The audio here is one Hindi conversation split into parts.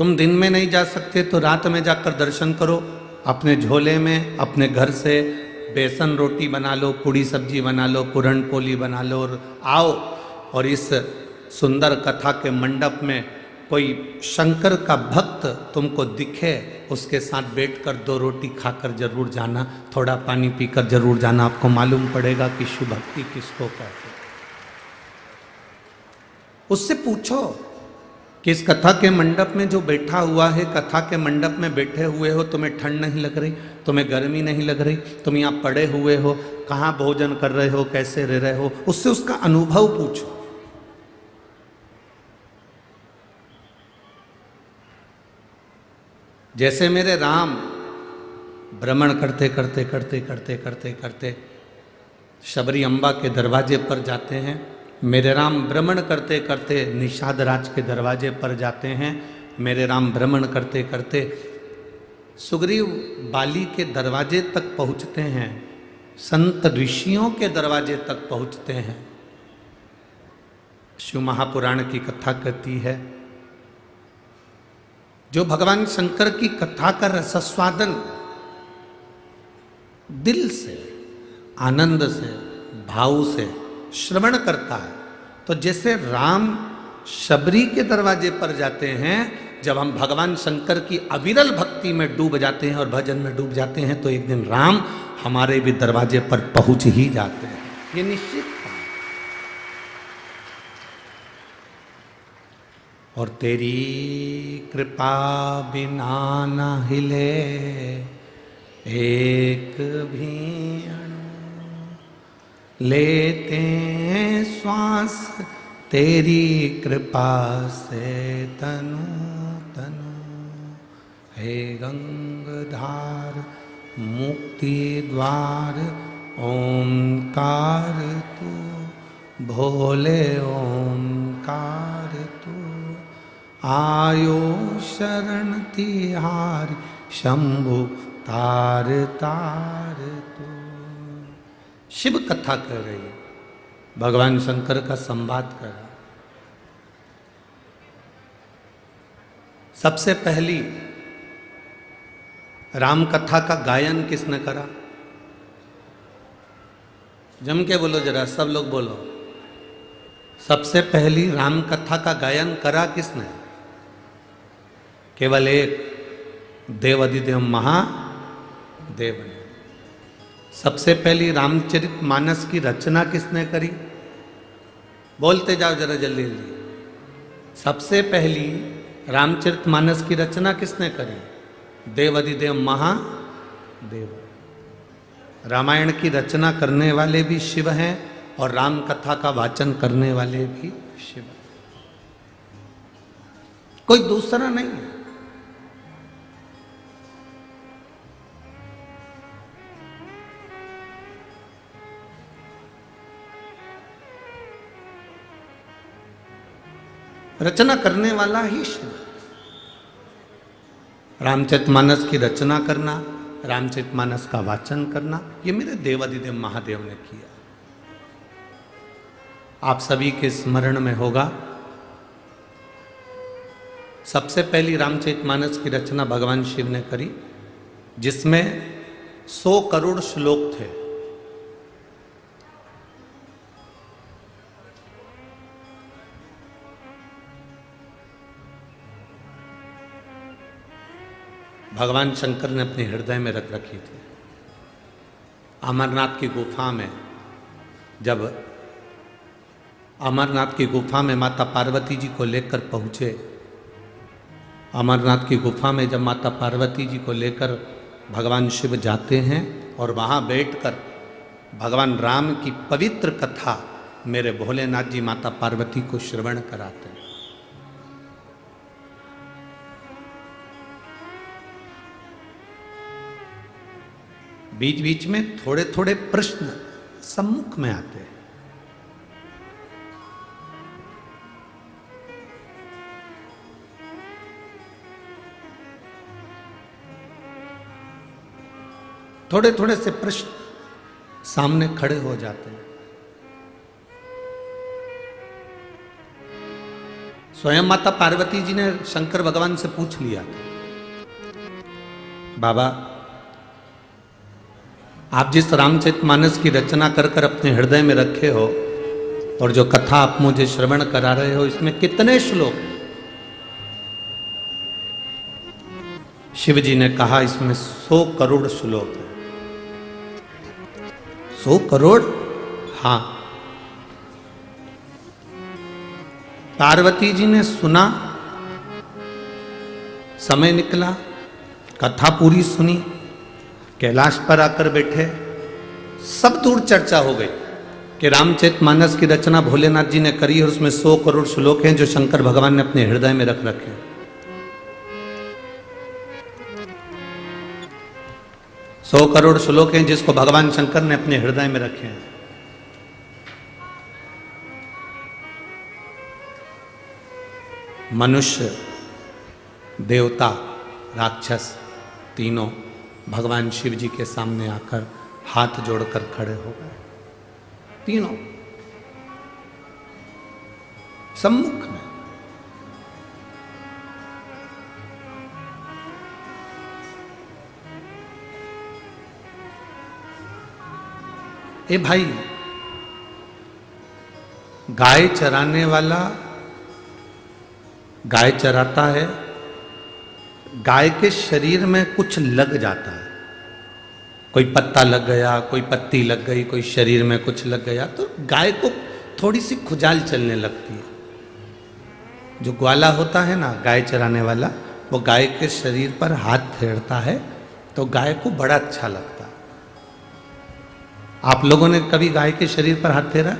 तुम दिन में नहीं जा सकते तो रात में जाकर दर्शन करो। अपने झोले में अपने घर से बेसन रोटी बना लो, पूड़ी सब्जी बना लो, पूरन पोली बना लो और आओ। और इस सुंदर कथा के मंडप में कोई शंकर का भक्त तुमको दिखे, उसके साथ बैठकर 2 रोटी खाकर जरूर जाना, थोड़ा पानी पीकर जरूर जाना। आपको मालूम पड़ेगा कि शिव भक्ति किसको कहते हैं। उससे पूछो कि इस कथा के मंडप में जो बैठा हुआ है, कथा के मंडप में बैठे हुए हो, तुम्हें ठंड नहीं लग रही, तुम्हें गर्मी नहीं लग रही, तुम यहाँ पड़े हुए हो, कहाँ भोजन कर रहे हो, कैसे रह रहे हो, उससे उसका अनुभव पूछो। जैसे मेरे राम भ्रमण करते करते करते करते करते करते शबरी अम्बा के दरवाजे पर जाते हैं, मेरे राम भ्रमण करते करते निषाद राज के दरवाजे पर जाते हैं, मेरे राम भ्रमण करते करते सुग्रीव बाली के दरवाजे तक पहुँचते हैं, संत ऋषियों के दरवाजे तक पहुँचते हैं। शिव महापुराण की कथा कहती है, जो भगवान शंकर की कथा का रसस्वादन दिल से, आनंद से, भाव से श्रवण करता है, तो जैसे राम शबरी के दरवाजे पर जाते हैं, जब हम भगवान शंकर की अविरल भक्ति में डूब जाते हैं और भजन में डूब जाते हैं, तो एक दिन राम हमारे भी दरवाजे पर पहुंच ही जाते हैं। ये निश्चित है। और तेरी कृपा बिना न हिले एक भी अणु, लेते हैं श्वास तेरी कृपा से तनु तनु। हे गंगाधार मुक्ति द्वार ओंकार तू, भोले ओंकार तू, आयो शरण तिहारी शंभु तार तार तू। शिव कथा कर रही है, भगवान शंकर का संवाद कर रहा। सबसे पहली राम कथा का गायन किसने करा? जम के बोलो जरा, सब लोग बोलो। सबसे पहली राम कथा का गायन करा किसने? केवल एक देवाधिदेव महादेव ने। सबसे पहली रामचरित मानस की रचना किसने करी? बोलते जाओ जरा जल्दी जल्दी। सबसे पहली रामचरित मानस की रचना किसने करी? देवाधिदेव महादेव। रामायण की रचना करने वाले भी शिव हैं और राम कथा का वाचन करने वाले भी शिव, कोई दूसरा नहीं है। रचना करने वाला ही शिव। रामचरितमानस की रचना करना, रामचरितमानस का वाचन करना, ये मेरे देवाधिदेव महादेव ने किया। आप सभी के स्मरण में होगा, सबसे पहली रामचरितमानस की रचना भगवान शिव ने करी, जिसमें 100 करोड़ श्लोक थे। भगवान शंकर ने अपने हृदय में रख रखी थी। अमरनाथ की गुफा में, जब अमरनाथ की गुफा में माता पार्वती जी को लेकर पहुँचे, अमरनाथ की गुफा में जब माता पार्वती जी को लेकर भगवान शिव जाते हैं और वहाँ बैठकर भगवान राम की पवित्र कथा मेरे भोलेनाथ जी माता पार्वती को श्रवण कराते हैं। बीच बीच में थोड़े थोड़े प्रश्न सम्मुख में आते हैं। थोड़े थोड़े से प्रश्न सामने खड़े हो जाते हैं। स्वयं माता पार्वती जी ने शंकर भगवान से पूछ लिया था, बाबा आप जिस रामचरितमानस की रचना कर कर अपने हृदय में रखे हो और जो कथा आप मुझे श्रवण करा रहे हो, इसमें कितने श्लोक हैं? शिव जी ने कहा इसमें 100 करोड़ श्लोक है। 100 करोड़? हाँ। पार्वती जी ने सुना, समय निकला, कथा पूरी सुनी, कैलाश पर आकर बैठे, सब दूर चर्चा हो गई कि रामचरितमानस की रचना भोलेनाथ जी ने करी और उसमें 100 करोड़ श्लोक हैं जो शंकर भगवान ने अपने हृदय में रख रखे। 100 करोड़ श्लोक हैं जिसको भगवान शंकर ने अपने हृदय में रखे हैं। मनुष्य, देवता, राक्षस तीनों भगवान शिव जी के सामने आकर हाथ जोड़कर खड़े हो गए, तीनों सम्मुख में। ए भाई, गाय चराने वाला गाय चराता है, गाय के शरीर में कुछ लग जाता है, कोई पत्ता लग गया, कोई पत्ती लग गई, कोई शरीर में कुछ लग गया, तो गाय को थोड़ी सी खुजाल चलने लगती है। जो ग्वाला होता है ना, गाय चराने वाला, वो गाय के शरीर पर हाथ फेरता है तो गाय को बड़ा अच्छा लगता है। आप लोगों ने कभी गाय के शरीर पर हाथ फेरा?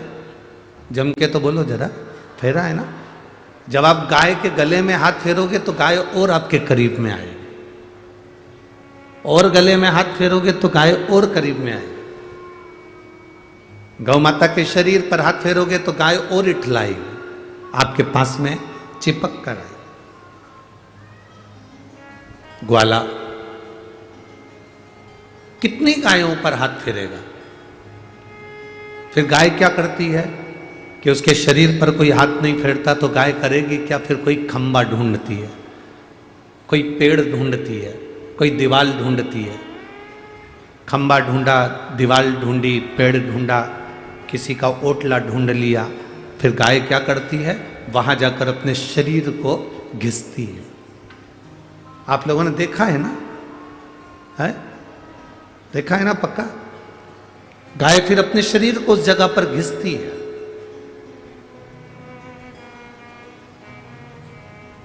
जम के तो बोलो जरा, फेरा है ना? जब आप गाय के गले में हाथ फेरोगे तो गाय और आपके करीब में आएगी, और गले में हाथ फेरोगे तो गाय और करीब में आएगी। गौ माता के शरीर पर हाथ फेरोगे तो गाय और इठलाएगी, आपके पास में चिपक कर आएगी। ग्वाला कितनी गायों पर हाथ फेरेगा? फिर गाय क्या करती है कि उसके शरीर पर कोई हाथ नहीं फेरता तो गाय करेगी क्या? फिर कोई खंबा ढूंढती है, कोई पेड़ ढूंढती है, कोई दीवाल ढूंढती है। खंबा ढूंढा, दीवाल ढूंढी, पेड़ ढूंढा, किसी का ओटला ढूंढ लिया, फिर गाय क्या करती है? वहां जाकर अपने शरीर को घिसती है। आप लोगों ने देखा है ना? है? देखा है ना? पक्का। गाय फिर अपने शरीर को उस जगह पर घिसती है।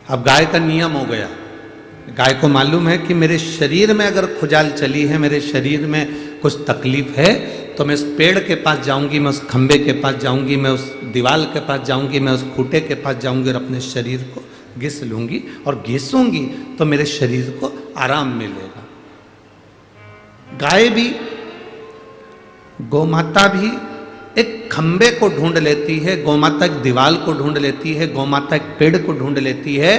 अब गाय का नियम हो गया, गाय को मालूम है कि मेरे शरीर में अगर खुजाल चली है, मेरे शरीर में कुछ तकलीफ है, तो मैं उस पेड़ के पास जाऊंगी, मैं उस खंबे के पास जाऊंगी, मैं उस दीवाल के पास जाऊंगी, मैं उस खूंटे के पास जाऊंगी और अपने शरीर को घिस लूंगी, और घिसूंगी तो मेरे शरीर को आराम मिलेगा। गाय भी, गौमाता भी एक खंबे को ढूंढ लेती है, गौमाता एक दीवाल को ढूंढ लेती है, गौमाता एक पेड़ को ढूंढ लेती है,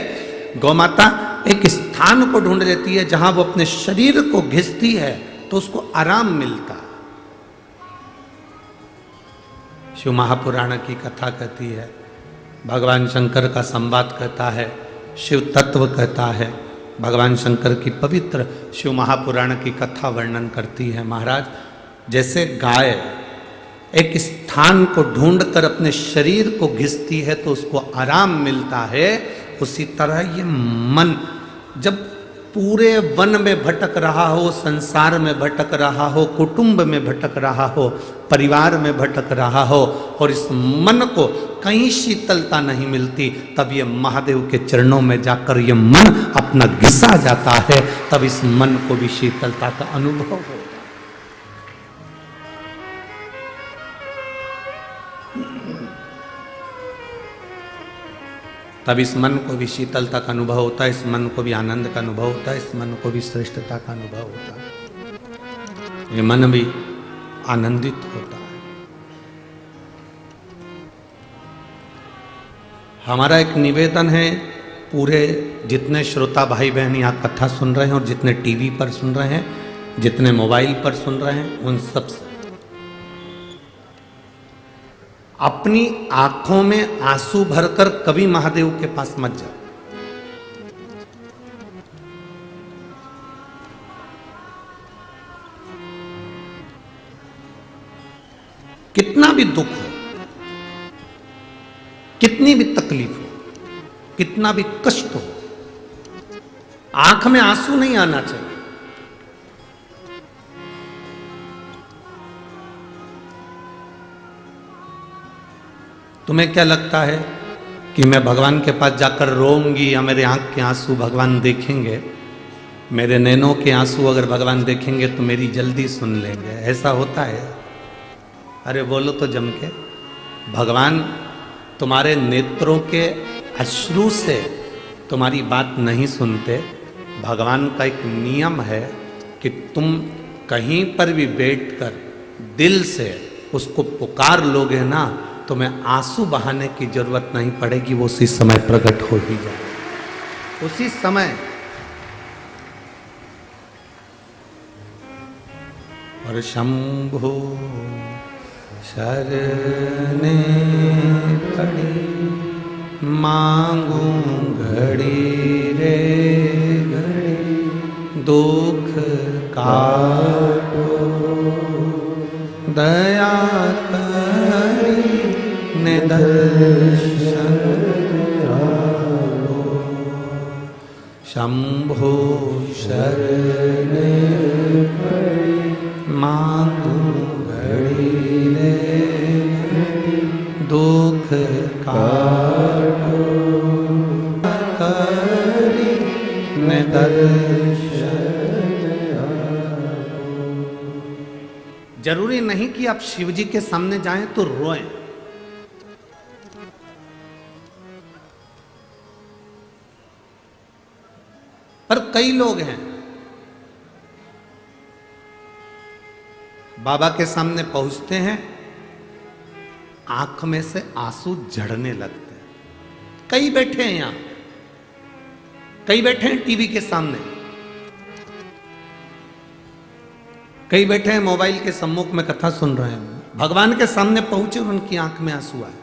गौमाता एक स्थान को ढूंढ लेती है जहां वो अपने शरीर को घिसती है तो उसको आराम मिलता है। शिव महापुराण की कथा कहती है, भगवान शंकर का संवाद कहता है, शिव तत्व कहता है, भगवान शंकर की पवित्र शिव महापुराण की कथा वर्णन करती है। महाराज, जैसे गाय एक स्थान को ढूंढकर अपने शरीर को घिसती है तो उसको आराम मिलता है, उसी तरह ये मन जब पूरे वन में भटक रहा हो, संसार में भटक रहा हो, कुटुंब में भटक रहा हो, परिवार में भटक रहा हो, और इस मन को कहीं शीतलता नहीं मिलती, तब ये महादेव के चरणों में जाकर ये मन अपना घिसा जाता है, तब इस मन को भी शीतलता का अनुभव हो। तब इस मन को भी शीतलता का अनुभव होता है, इस मन को भी आनंद का अनुभव होता है, इस मन को भी श्रेष्ठता का अनुभव होता है, ये मन भी आनंदित होता है। हमारा एक निवेदन है, पूरे जितने श्रोता भाई बहन यहाँ कथा सुन रहे हैं और जितने टीवी पर सुन रहे हैं, जितने मोबाइल पर सुन रहे हैं, उन सब से अपनी आंखों में आंसू भरकर कभी महादेव के पास मत जाओ। कितना भी दुख हो, कितनी भी तकलीफ हो, कितना भी कष्ट हो, आंख में आंसू नहीं आना चाहिए। तुम्हें क्या लगता है कि मैं भगवान के पास जाकर रोऊंगी या मेरे आंख के आंसू भगवान देखेंगे? मेरे नैनों के आंसू अगर भगवान देखेंगे तो मेरी जल्दी सुन लेंगे, ऐसा होता है? अरे बोलो तो जम के। भगवान तुम्हारे नेत्रों के अश्रु से तुम्हारी बात नहीं सुनते। भगवान का एक नियम है कि तुम कहीं पर भी बैठकर दिल से उसको पुकार लोगे ना, तुम्हें आंसू बहाने की जरूरत नहीं पड़ेगी, वो उसी समय प्रकट हो ही जाए, उसी समय। और शंभो शरणे पड़ी मांगू घड़ी रे घड़ी, दुख काटो दया करी ने दर्शन आओ। शंभो शरणे पड़ी मांगू घड़ी रे घड़ी, दुख काटो करी ने दर्शन आओ। जरूरी नहीं कि आप शिव जी के सामने जाएं तो रोएं। पर कई लोग हैं बाबा के सामने पहुंचते हैं, आंख में से आंसू झड़ने लगते हैं। कई बैठे हैं यहां, कई बैठे हैं टीवी के सामने, कई बैठे हैं मोबाइल के सम्मुख में कथा सुन रहे हैं। भगवान के सामने पहुंचे और उनकी आंख में आंसू आए।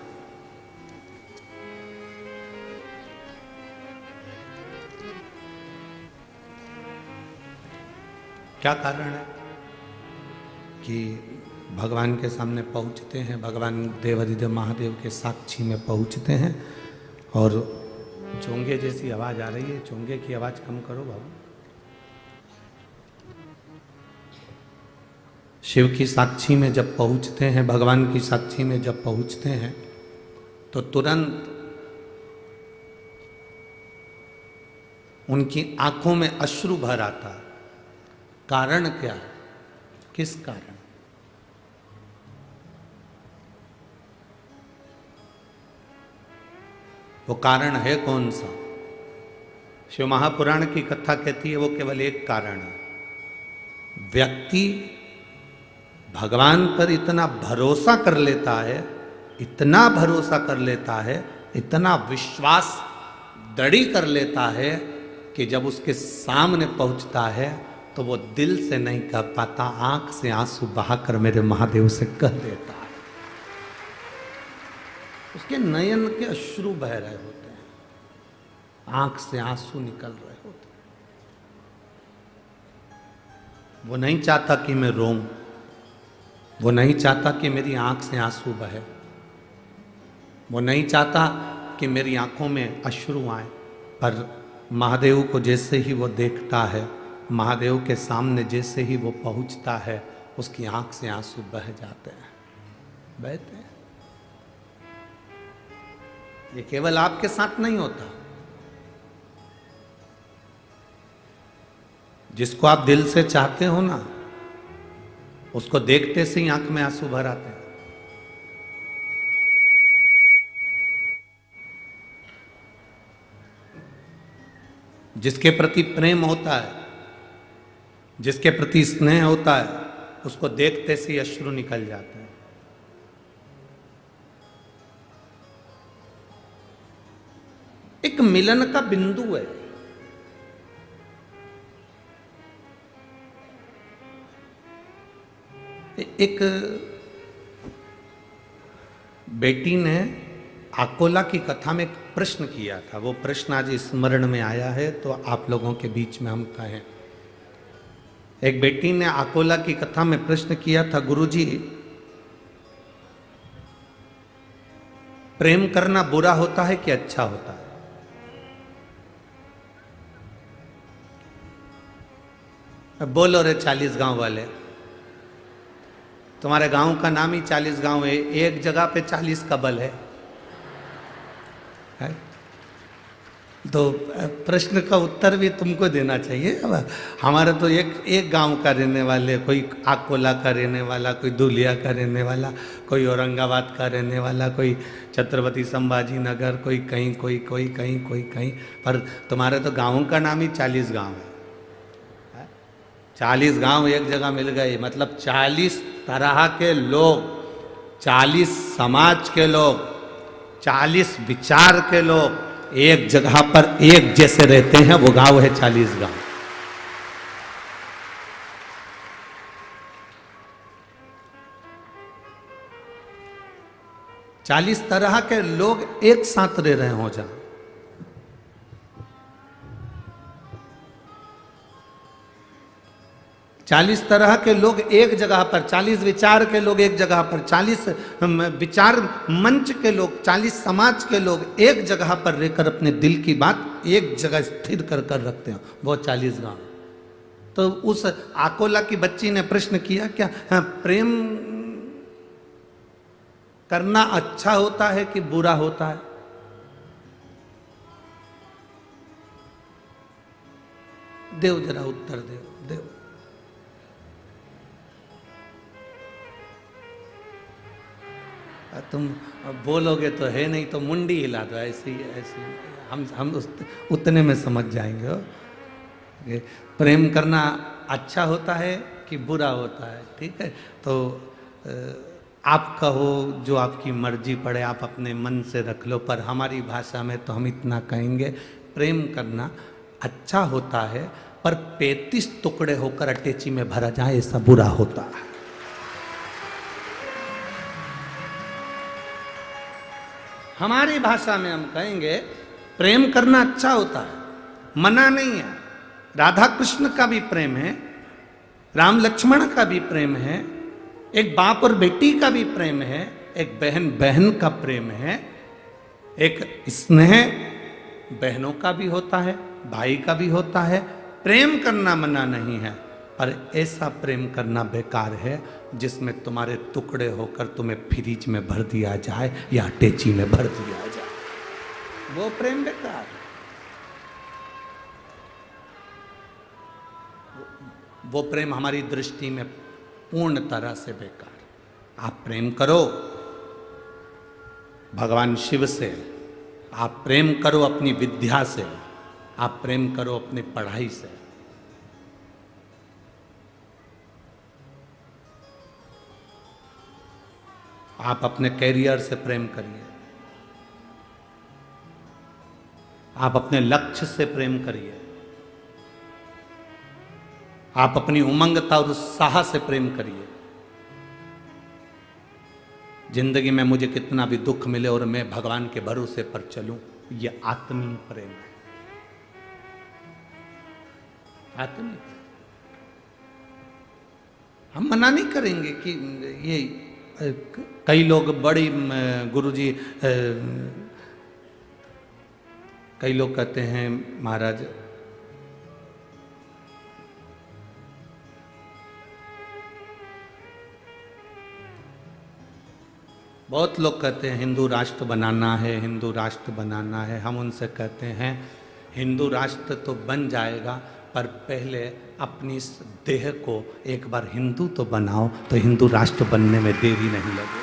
क्या कारण है कि भगवान के सामने पहुंचते हैं, भगवान देवाधिदेव महादेव के साक्षी में पहुंचते हैं और चोंगे जैसी आवाज आ रही है, चोंगे की आवाज कम करो बाबू। शिव की साक्षी में जब पहुंचते हैं, भगवान की साक्षी में जब पहुंचते हैं तो तुरंत उनकी आंखों में अश्रु भर आता है। कारण क्या? किस कारण? वो कारण है कौन सा? शिव महापुराण की कथा कहती है वो केवल एक कारण है। व्यक्ति भगवान पर इतना भरोसा कर लेता है, इतना भरोसा कर लेता है, इतना विश्वास दृढ़ कर लेता है कि जब उसके सामने पहुंचता है तो वो दिल से नहीं कह पाता, आंख से आंसू बहाकर मेरे महादेव से कह देता है। उसके नयन के अश्रु बह रहे होते हैं, आंख से आंसू निकल रहे होते हैं। वो नहीं चाहता कि मैं रोऊं, वो नहीं चाहता कि मेरी आंख से आंसू बहे, वो नहीं चाहता कि मेरी आंखों में अश्रु आए। पर महादेव को जैसे ही वो देखता है, महादेव के सामने जैसे ही वो पहुंचता है, उसकी आंख से आंसू बह जाते हैं, बहते हैं। ये केवल आपके साथ नहीं होता। जिसको आप दिल से चाहते हो ना, उसको देखते से ही आंख में आंसू भर आते हैं। जिसके प्रति प्रेम होता है, जिसके प्रति स्नेह होता है, उसको देखते से ही अश्रु निकल जाते हैं। एक मिलन का बिंदु है। एक बेटी ने आकोला की कथा में एक प्रश्न किया था, वो प्रश्न आज स्मरण में आया है तो आप लोगों के बीच में हम कहें। एक बेटी ने आकोला की कथा में प्रश्न किया था, गुरुजी प्रेम करना बुरा होता है कि अच्छा होता है? बोलो रे 40 गांव वाले, तुम्हारे गांव का नाम ही 40 गांव है, एक जगह पे 40 कबल है? तो प्रश्न का उत्तर भी तुमको देना चाहिए। हमारा तो एक गांव का रहने वाले, कोई आकोला का रहने वाला, कोई दुलिया का रहने वाला, कोई औरंगाबाद का रहने वाला, कोई छत्रपति संभाजी नगर, कोई कहीं, कोई कहीं, कोई कहीं, पर तुम्हारे तो गाँव का नाम ही 40 गांव है। 40 गांव एक जगह मिल गए, मतलब 40 तरह के लोग, 40 समाज के लोग, 40 विचार के लोग एक जगह पर एक जैसे रहते हैं, वो गांव है 40 गांव। चालीस तरह के लोग एक साथ रह रहे हो जहां, 40 तरह के लोग एक जगह पर, 40 विचार के लोग एक जगह पर, 40 विचार मंच के लोग, 40 समाज के लोग एक जगह पर रहकर अपने दिल की बात एक जगह स्थिर कर कर रखते हैं, वो 40 गांव। तो उस आकोला की बच्ची ने प्रश्न किया, क्या प्रेम करना अच्छा होता है कि बुरा होता है? देव जरा उत्तर देव। तुम बोलोगे तो है, नहीं तो मुंडी हिला दो, ऐसी हम उतने में समझ जाएंगे। प्रेम करना अच्छा होता है कि बुरा होता है, ठीक है? तो आप कहो जो आपकी मर्जी पड़े, आप अपने मन से रख लो, पर हमारी भाषा में तो हम इतना कहेंगे, प्रेम करना अच्छा होता है, पर 35 टुकड़े होकर अटैची में भरा जाए ऐसा बुरा होता है। हमारी भाषा में हम कहेंगे प्रेम करना अच्छा होता है, मना नहीं है। राधा कृष्ण का भी प्रेम है, राम लक्ष्मण का भी प्रेम है, एक बाप और बेटी का भी प्रेम है, एक बहन बहन का प्रेम है, एक स्नेह बहनों का भी होता है, भाई का भी होता है। प्रेम करना मना नहीं है, पर ऐसा प्रेम करना बेकार है जिसमें तुम्हारे टुकड़े होकर तुम्हें फ्रिज में भर दिया जाए या अटैची में भर दिया जाए, वो प्रेम बेकार है। वो प्रेम हमारी दृष्टि में पूर्ण तरह से बेकार। आप प्रेम करो भगवान शिव से, आप प्रेम करो अपनी विद्या से, आप प्रेम करो अपनी पढ़ाई से, आप अपने कैरियर से प्रेम करिए, आप अपने लक्ष्य से प्रेम करिए, आप अपनी उमंगता और उत्साह से प्रेम करिए। जिंदगी में मुझे कितना भी दुख मिले और मैं भगवान के भरोसे पर चलूं, यह आत्मीय प्रेम है। आत्मीय हम मना नहीं करेंगे कि ये कई लोग बड़ी गुरुजी, कई लोग कहते हैं महाराज बहुत लोग कहते हैं हिंदू राष्ट्र बनाना है, हिंदू राष्ट्र बनाना है। हम उनसे कहते हैं हिंदू राष्ट्र तो बन जाएगा, पर पहले अपनी इस देह को एक बार हिंदू तो बनाओ, तो हिंदू राष्ट्र बनने में देरी नहीं लगेगी।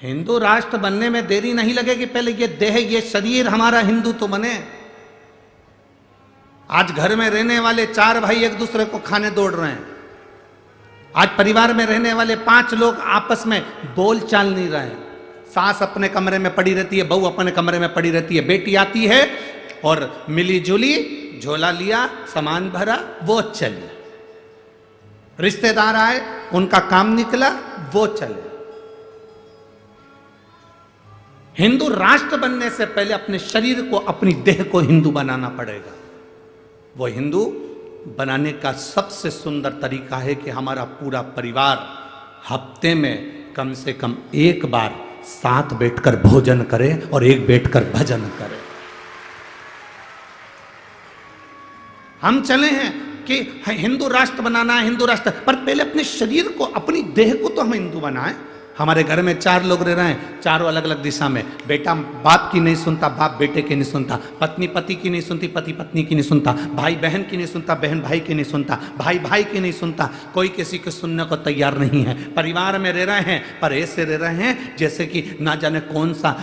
हिंदू राष्ट्र बनने में देरी नहीं लगेगी, पहले ये देह, ये शरीर हमारा हिंदू तो बने। आज घर में रहने वाले 4 भाई एक दूसरे को खाने दौड़ रहे हैं। आज परिवार में रहने वाले 5 लोग आपस में बोल चाल नहीं रहे हैं। सास अपने कमरे में पड़ी रहती है, बहू अपने कमरे में पड़ी रहती है, बेटी आती है और मिली जुली झोला लिया, सामान भरा, वो चली। रिश्तेदार आए, उनका काम निकला, वो चले। हिंदू राष्ट्र बनने से पहले अपने शरीर को, अपनी देह को हिंदू बनाना पड़ेगा। वो हिंदू बनाने का सबसे सुंदर तरीका है कि हमारा पूरा परिवार हफ्ते में कम से कम एक बार साथ बैठकर भोजन करे और एक बैठकर भजन करे। हम चले हैं कि हिंदू राष्ट्र बनाना है, हिंदू राष्ट्र, पर पहले अपने शरीर को, अपनी देह को तो हम हिंदू बनाएं। हमारे घर में 4 लोग रह रहे हैं, चारों अलग अलग दिशा में। बेटा बाप की नहीं सुनता, बाप बेटे की नहीं सुनता, पत्नी पति की नहीं सुनती, पति पत्नी की नहीं सुनता, भाई बहन की नहीं सुनता, बहन भाई की नहीं सुनता, भाई भाई की नहीं सुनता, कोई किसी को सुनने को तैयार नहीं है। परिवार में रह रहे हैं, पर ऐसे रह रहे हैं जैसे कि ना जाने कौन सा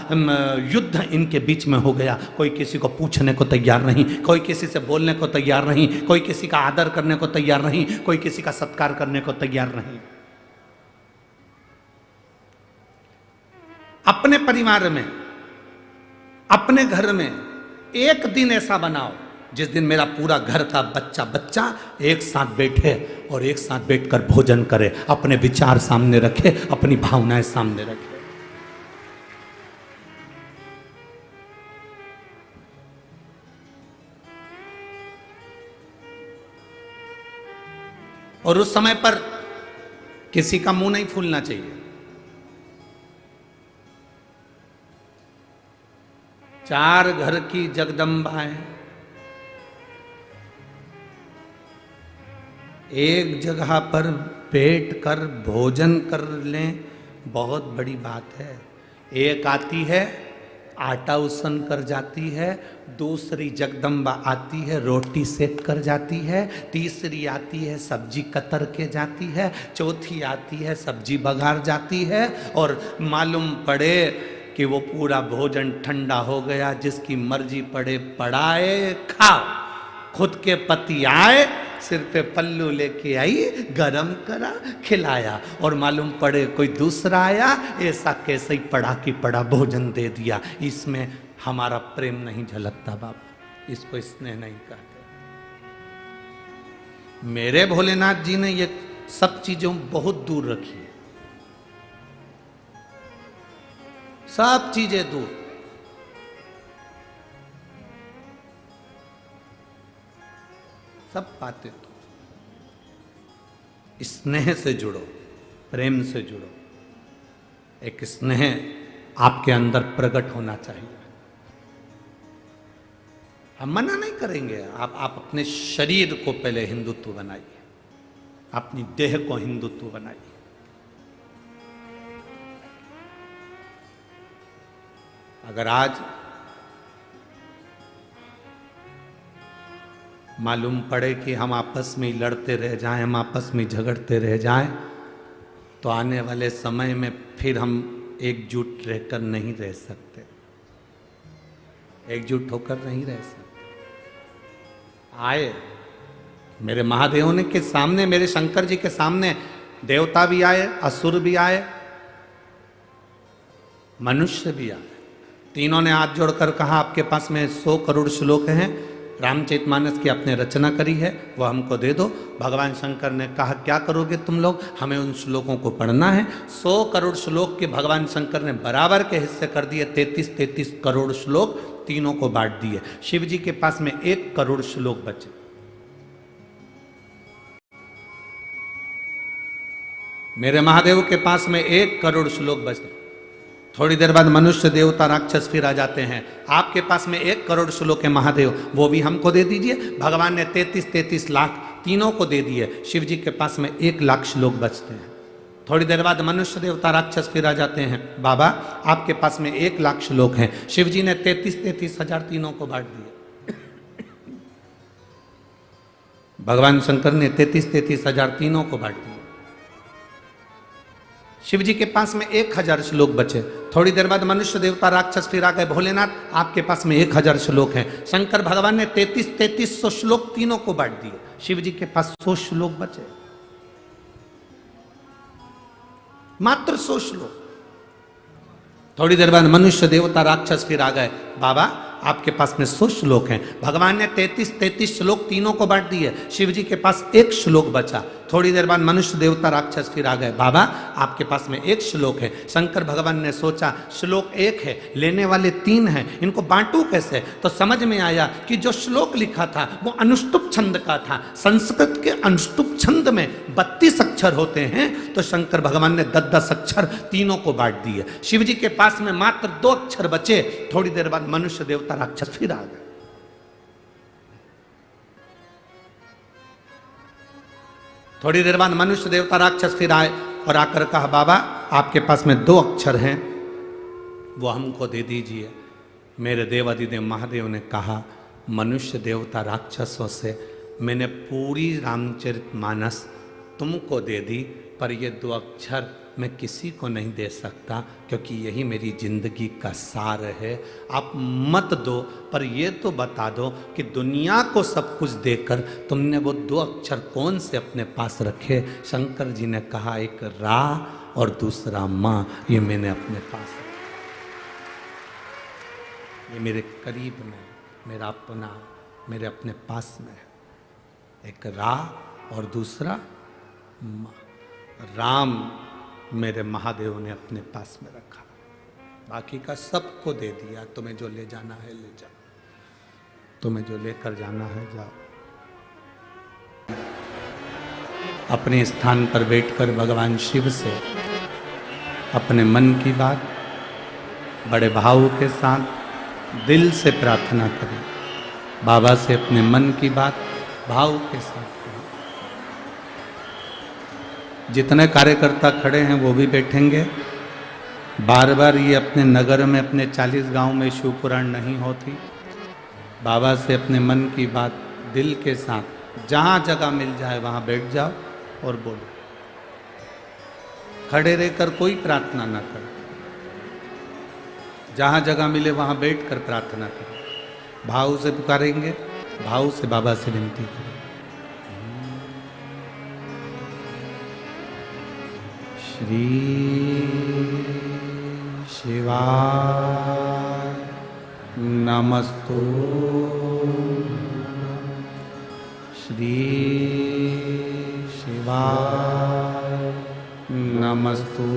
युद्ध इनके बीच में हो गया। कोई किसी को पूछने को तैयार नहीं, कोई किसी से बोलने को तैयार नहीं, कोई किसी का आदर करने को तैयार नहीं, कोई किसी का सत्कार करने को तैयार नहीं। अपने परिवार में, अपने घर में एक दिन ऐसा बनाओ जिस दिन मेरा पूरा घर का बच्चा बच्चा एक साथ बैठे और एक साथ बैठकर भोजन करे, अपने विचार सामने रखे, अपनी भावनाएं सामने रखे। और उस समय पर किसी का मुंह नहीं फूलना चाहिए। 4 घर की जगदम्बाएं एक जगह पर बैठकर भोजन कर लें, बहुत बड़ी बात है। एक आती है आटा उसन कर जाती है, दूसरी जगदम्बा आती है रोटी सेक कर जाती है, तीसरी आती है सब्जी कतर के जाती है, चौथी आती है सब्जी बघार जाती है, और मालूम पड़े कि वो पूरा भोजन ठंडा हो गया। जिसकी मर्जी पड़े पड़ाए, खाओ। खुद के पति आए, सिर पे पल्लू लेके आई, गरम करा, खिलाया, और मालूम पड़े कोई दूसरा आया, ऐसा कैसे ही पड़ा कि पड़ा भोजन दे दिया। इसमें हमारा प्रेम नहीं झलकता बाबा, इसको स्नेह नहीं कहते। मेरे भोलेनाथ जी ने ये सब चीजों बहुत दूर रखी है, सब चीजें दूर। सब बातें तो स्नेह से जुड़ो, प्रेम से जुड़ो। एक स्नेह आपके अंदर प्रकट होना चाहिए। हम मना नहीं करेंगे, आप अपने शरीर को पहले हिंदुत्व बनाइए, अपनी देह को हिंदुत्व बनाइए। अगर आज मालूम पड़े कि हम आपस में लड़ते रह जाएं, हम आपस में झगड़ते रह जाएं, तो आने वाले समय में फिर हम एकजुट रहकर नहीं रह सकते, एकजुट होकर नहीं रह सकते। आए मेरे महादेव ने के सामने, मेरे शंकर जी के सामने देवता भी आए, असुर भी आए, मनुष्य भी आए। तीनों ने हाथ जोड़कर कहा आपके पास में 100 करोड़ श्लोक हैं, रामचरितमानस की आपने रचना करी है, वो हमको दे दो। भगवान शंकर ने कहा क्या करोगे तुम लोग, हमें उन श्लोकों को पढ़ना है। 100 करोड़ श्लोक के भगवान शंकर ने बराबर के हिस्से कर दिए, 33 करोड़ श्लोक तीनों को बांट दिए। शिव जी के पास में 1 करोड़ श्लोक बचे। मेरे महादेव के पास में 1 करोड़ श्लोक बचे। थोड़ी देर बाद मनुष्य देवता राक्षस फिर आ जाते हैं। आपके पास में 1 करोड़ श्लोक है महादेव, वो भी हमको दे दीजिए। भगवान ने 33 लाख तीनों को दे दिए। शिव जी के पास में 1 लाख श्लोक बचते हैं। थोड़ी देर बाद मनुष्य देवता राक्षस फिर आ जाते हैं। बाबा आपके पास में 1 लाख श्लोक हैं। शिव जी ने 33 हजार तीनों को बांट दिए। भगवान शंकर ने 33 हजार तीनों को बांट दिए। शिव जी के पास में 1000 श्लोक बचे। थोड़ी देर बाद मनुष्य देवता राक्षस फिर आ गए। भोलेनाथ आपके पास में 1000 श्लोक हैं। शंकर भगवान ने 3300 श्लोक तीनों को बांट दिए। शिव जी के पास 100 श्लोक बचे, मात्र 100 श्लोक। थोड़ी देर बाद मनुष्य देवता राक्षस फिर आ गए। बाबा आपके पास में 100 श्लोक हैं। भगवान ने 33 श्लोक तीनों को बांट दिए। शिव जी के पास एक श्लोक बचा। थोड़ी देर बाद मनुष्य देवता राक्षस फिर आ गए, बाबा आपके पास में एक श्लोक है। शंकर भगवान ने सोचा श्लोक एक है, लेने वाले 3 हैं, इनको बांटू कैसे? तो समझ में आया कि जो श्लोक लिखा था वो अनुष्टुप छंद का था। संस्कृत के अनुष्टुप छंद में 32 अक्षर होते हैं, तो शंकर भगवान ने 10-10 अक्षर तीनों को बांट दिए। शिव जी के पास में मात्र 2 अक्षर बचे। थोड़ी देर बाद मनुष्य देवता राक्षस फिर आ गए। थोड़ी देर बाद मनुष्य देवता राक्षस फिर आए और आकर कहा, बाबा आपके पास में 2 अक्षर हैं, वो हमको दे दीजिए। मेरे देवादिदेव महादेव ने कहा, मनुष्य देवता राक्षसों से मैंने पूरी रामचरितमानस तुमको दे दी, पर ये 2 अक्षर मैं किसी को नहीं दे सकता, क्योंकि यही मेरी जिंदगी का सार है। आप मत दो, पर ये तो बता दो कि दुनिया को सब कुछ देकर तुमने वो 2 अक्षर कौन से अपने पास रखे? शंकर जी ने कहा, एक रा और दूसरा माँ, ये मैंने अपने पास रखा। ये मेरे करीब में, मेरा अपना, मेरे अपने पास में है। एक रा और दूसरा माँ। राम मेरे महादेव ने अपने पास में रखा, बाकी का सबको दे दिया। तुम्हें जो ले जाना है ले जाओ, तुम्हें जो लेकर जाना है जाओ। अपने स्थान पर बैठकर भगवान शिव से अपने मन की बात बड़े भाव के साथ दिल से प्रार्थना करें। बाबा से अपने मन की बात भाव के साथ करें। जितने कार्यकर्ता खड़े हैं वो भी बैठेंगे। बार बार ये अपने नगर में, अपने 40 गांव में शिव पुराण नहीं होती। बाबा से अपने मन की बात दिल के साथ जहाँ जगह मिल जाए वहाँ बैठ जाओ और बोलो। खड़े रहकर कोई प्रार्थना ना करो, जहाँ जगह मिले वहाँ बैठकर प्रार्थना करें। भाव से पुकारेंगे, भाव से बाबा से विनती करें। श्री शिवाय नमस्तु। श्री शिवाय नमस्तु।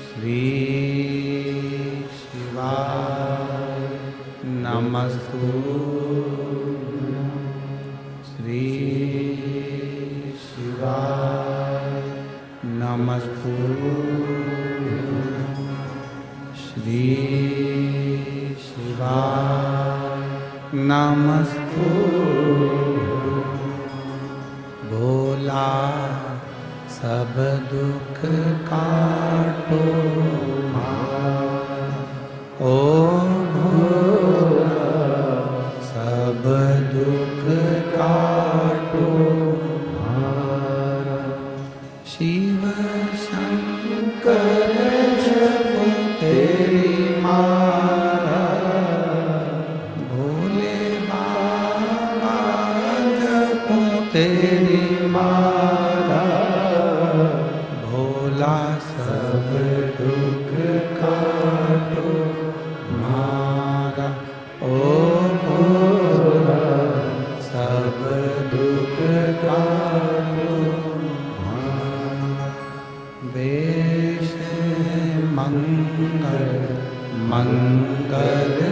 श्री शिवाय नमस्तु। श्री शिवाय नमस्तु। श्री शिवाय नमस्तु। भोला सब दुख काटो ओ भोला सब दुख काटो। शिव शंकर जपो तेरी माला, भोले बाबा जपो तेरी माला। भोला सब दुख काटो मारा ओ भोला सब दुख काटो। वेश मंगल मंगलकारी,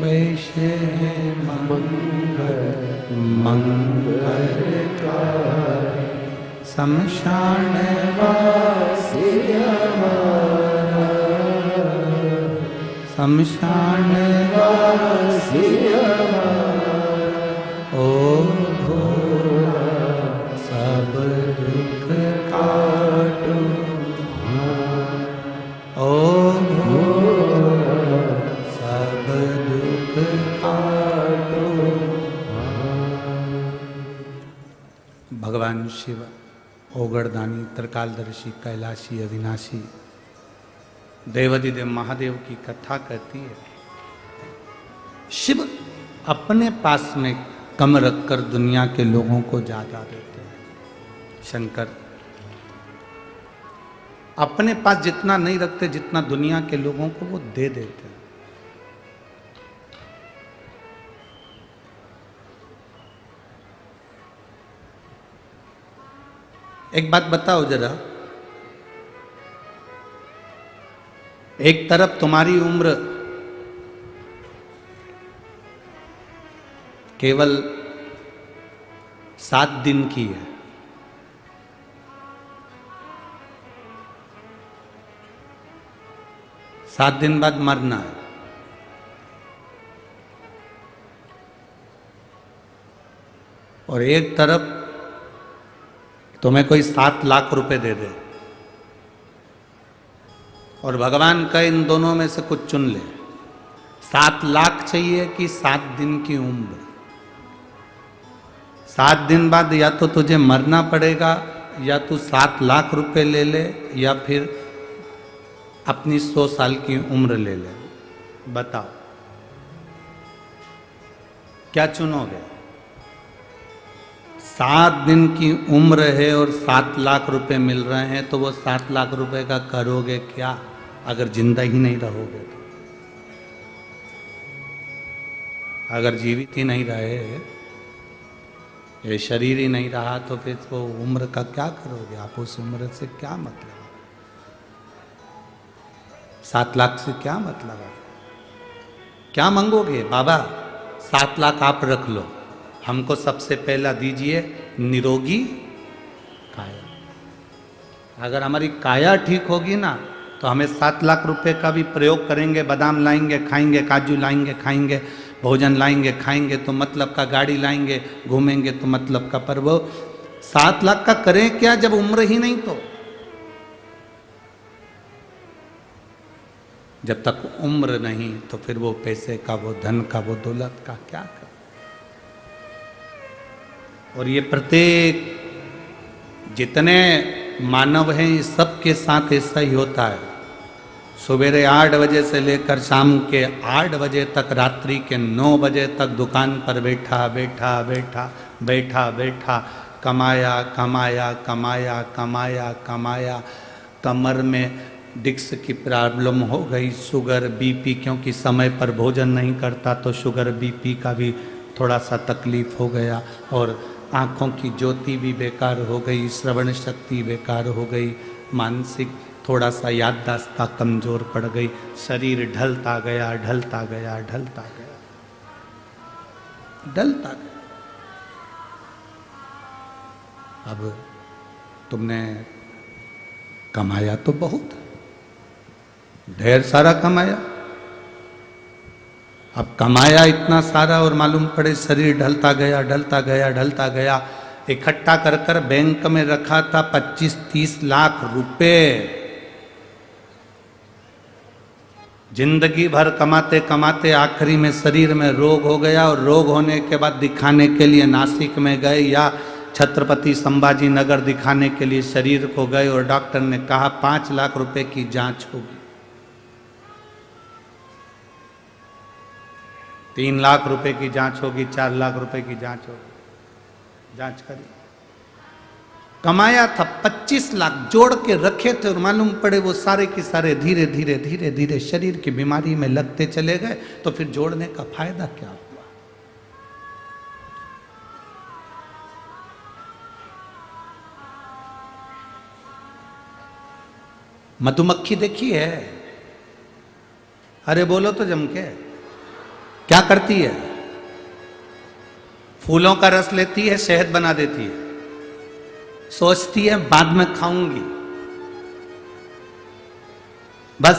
वेश मंगल मंगलकारी। शमशान वासी हमारा, शमशान वासी हमारा ओ भोला सब दुख काटो ओ भोला सब दुख काटो। भगवान शिव ओगड़दानी, त्रिकालदर्शी, कैलाशी, अविनाशी देवादिदेव महादेव की कथा कहती है। शिव अपने पास में कम रखकर दुनिया के लोगों को ज्यादा देते हैं। शंकर अपने पास जितना नहीं रखते जितना दुनिया के लोगों को वो दे देते हैं। एक बात बताओ जरा, एक तरफ तुम्हारी उम्र केवल 7 दिन की है, सात दिन बाद मरना है, और एक तरफ तुम्हें कोई 7 लाख रुपए दे दे और भगवान का इन दोनों में से कुछ चुन ले, 7 लाख चाहिए कि 7 दिन की उम्र? 7 दिन बाद या तो तुझे मरना पड़ेगा, या तू 7 लाख रुपए ले ले, या फिर अपनी 100 साल की उम्र ले ले। बताओ क्या चुनोगे? 7 दिन की उम्र है और 7 लाख रुपए मिल रहे हैं, तो वो 7 लाख रुपए का करोगे क्या अगर जिंदा ही नहीं रहोगे तो? अगर जीवित ही नहीं रहे, ये शरीर ही नहीं रहा, तो फिर वो उम्र का क्या करोगे आप? उस उम्र से क्या मतलब? 7 लाख से क्या मतलब है? क्या मांगोगे? बाबा 7 लाख आप रख लो, हमको सबसे पहला दीजिए निरोगी काया। अगर हमारी काया ठीक होगी ना, तो हमें 7 लाख रुपए का भी प्रयोग करेंगे, बादाम लाएंगे खाएंगे, काजू लाएंगे खाएंगे, भोजन लाएंगे खाएंगे, तो मतलब का गाड़ी लाएंगे घूमेंगे तो मतलब का। पर वो 7 लाख का करें क्या जब उम्र ही नहीं? तो जब तक उम्र नहीं तो फिर वो पैसे का, वो धन का, वो दौलत का क्या कर? और ये प्रत्येक जितने मानव हैं इस सब के साथ ऐसा ही होता है। सवेरे 8 बजे से लेकर शाम के 8 बजे तक, रात्रि के 9 बजे तक दुकान पर बैठा बैठा बैठा बैठा बैठा कमाया कमाया कमाया कमाया कमाया, कमर में डिस्क की प्रॉब्लम हो गई, शुगर बीपी, क्योंकि समय पर भोजन नहीं करता तो शुगर बीपी का भी थोड़ा सा तकलीफ हो गया, और आँखों की ज्योति भी बेकार हो गई, श्रवण शक्ति बेकार हो गई, मानसिक थोड़ा सा याददाश्त कमज़ोर पड़ गई, शरीर ढलता गया ढलता गया ढलता गया ढलता गया। अब तुमने कमाया तो बहुत, ढेर सारा कमाया, अब कमाया इतना सारा और मालूम पड़े शरीर ढलता गया ढलता गया ढलता गया। इकट्ठा कर कर बैंक में रखा था 25-30 लाख रुपए, जिंदगी भर कमाते कमाते आखिरी में शरीर में रोग हो गया, और रोग होने के बाद दिखाने के लिए नासिक में गए या छत्रपति संभाजी नगर दिखाने के लिए शरीर को गए, और डॉक्टर ने कहा 5 लाख रुपए की जांच होगी, 3 लाख रुपए की जांच होगी, 4 लाख रुपए की जांच होगी। जांच करी, कमाया था 25 लाख, जोड़ के रखे थे, और मालूम पड़े वो सारे के सारे धीरे धीरे धीरे धीरे शरीर की बीमारी में लगते चले गए। तो फिर जोड़ने का फायदा क्या हुआ? मधुमक्खी देखी है? अरे बोलो तो जम के, क्या करती है? फूलों का रस लेती है, शहद बना देती है, सोचती है बाद में खाऊंगी, बस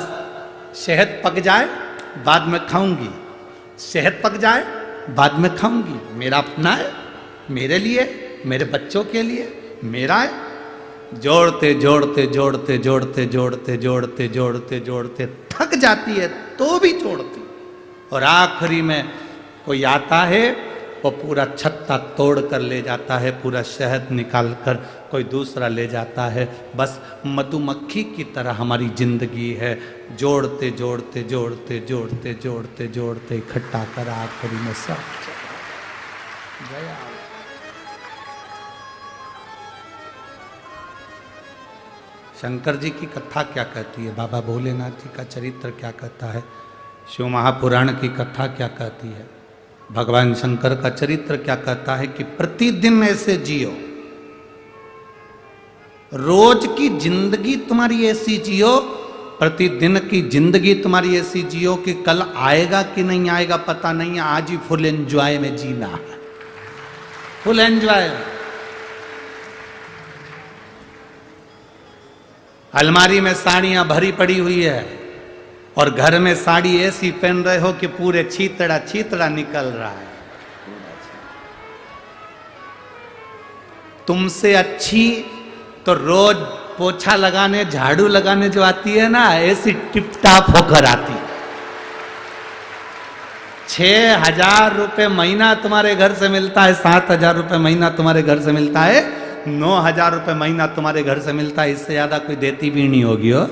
शहद पक जाए बाद में खाऊंगी, शहद पक जाए बाद में खाऊंगी, मेरा अपना है, मेरे लिए, मेरे बच्चों के लिए, मेरा है। जोड़ते जोड़ते जोड़ते जोड़ते जोड़ते जोड़ते जोड़ते जोड़ते थक जाती है तो भी जोड़ती, और आखिरी में कोई आता है वो पूरा छत्ता तोड़ कर ले जाता है, पूरा शहद निकाल कर कोई दूसरा ले जाता है। बस मधुमक्खी की तरह हमारी जिंदगी है, जोड़ते जोड़ते जोड़ते जोड़ते जोड़ते जोड़ते इकट्ठा कर आखिरी में सब गया। शंकर जी की कथा क्या कहती है, बाबा भोलेनाथ जी का चरित्र क्या कहता है, शिव महापुराण की कथा क्या कहती है, भगवान शंकर का चरित्र क्या कहता है कि प्रतिदिन ऐसे जियो, रोज की जिंदगी तुम्हारी ऐसी जियो, प्रतिदिन की जिंदगी तुम्हारी ऐसी जियो कि कल आएगा कि नहीं आएगा पता नहीं है, आज ही फुल एंजॉय में जीना है, फुल एंजॉय। अलमारी में साड़ियां भरी पड़ी हुई है और घर में साड़ी ऐसी पहन रहे हो कि पूरे छीतड़ा छीतड़ा निकल रहा है। तुमसे अच्छी तो रोज पोछा लगाने झाड़ू लगाने जो आती है ना, ऐसी टिपटाप होकर आती। 6,000 रुपए महीना तुम्हारे घर से मिलता है, 7,000 रुपए महीना तुम्हारे घर से मिलता है, 9,000 रुपए महीना तुम्हारे घर से मिलता है, इससे ज्यादा कोई देती भी नहीं होगी हो,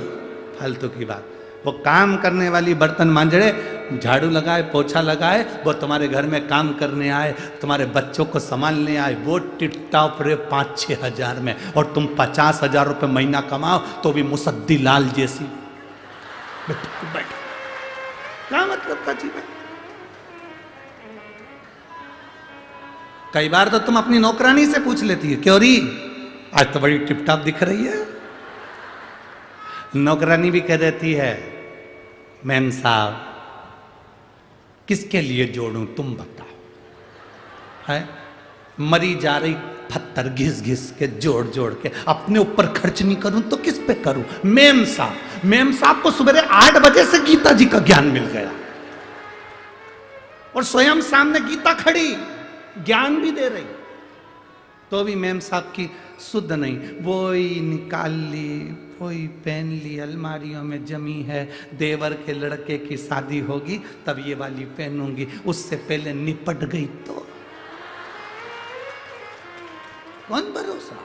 फालतू की बात। वो काम करने वाली बर्तन मांजड़े, झाड़ू लगाए पोछा लगाए, वो तुम्हारे घर में काम करने आए, तुम्हारे बच्चों को संभालने आए, वो टिपटाप रे 5-6 हजार में, और तुम 50,000 रुपए महीना कमाओ तो भी मुसद्दी लाल जैसी। बैठो क्या मतलब का जीवन। कई बार तो तुम अपनी नौकरानी से पूछ लेती है, क्यों री आज तो बड़ी टिपटाप दिख रही है। नौकरानी भी कह देती है, मैम साहब किसके लिए जोड़ूं तुम बताओ, है मरी जा रही पत्थर घिस घिस के जोड़ जोड़ के, अपने ऊपर खर्च नहीं करूं तो किस पे करूं। मेम साहब को सुबह 8 बजे से गीता जी का ज्ञान मिल गया और स्वयं सामने गीता खड़ी ज्ञान भी दे रही, तो भी मेम साहब की शुद्ध नहीं, वही निकाल ली, वही पहन ली, अलमारियों में जमी है, देवर के लड़के की शादी होगी तब ये वाली पहनूंगी, उससे पहले निपट गई तो कौन भरोसा।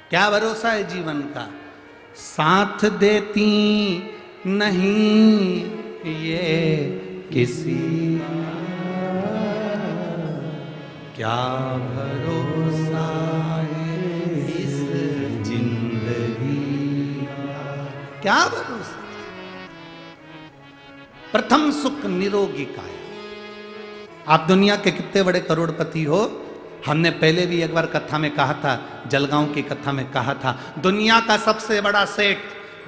क्या भरोसा है जीवन का। साथ देती नहीं ये किसी, क्या भरोसा है इस जिंदगी का, क्या भरोसा। प्रथम सुख निरोगी काया। आप दुनिया के कितने बड़े करोड़पति हो, हमने पहले भी एक बार कथा में कहा था, जलगांव की कथा में कहा था, दुनिया का सबसे बड़ा सेठ,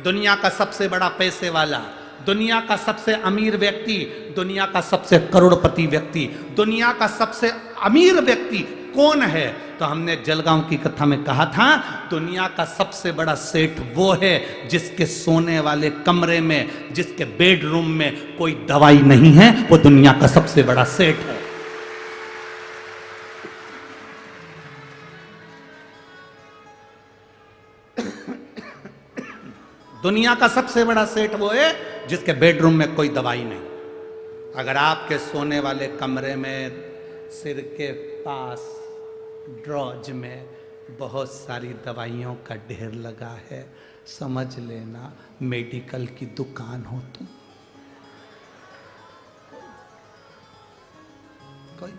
दुनिया का सबसे बड़ा पैसे वाला, दुनिया का सबसे अमीर व्यक्ति, दुनिया का सबसे करोड़पति व्यक्ति, दुनिया का सबसे अमीर व्यक्ति कौन है। तो हमने जलगांव की कथा में कहा था, दुनिया का सबसे बड़ा सेठ वो है जिसके सोने वाले कमरे में, जिसके बेडरूम में कोई दवाई नहीं है, वो दुनिया का सबसे बड़ा सेठ है। दुनिया का सबसे बड़ा सेठ वो है जिसके बेडरूम में कोई दवाई नहीं। अगर आपके सोने वाले कमरे में सिर के पास ड्रॉज में बहुत सारी दवाइयों का ढेर लगा है, समझ लेना मेडिकल की दुकान हो तुम। कोई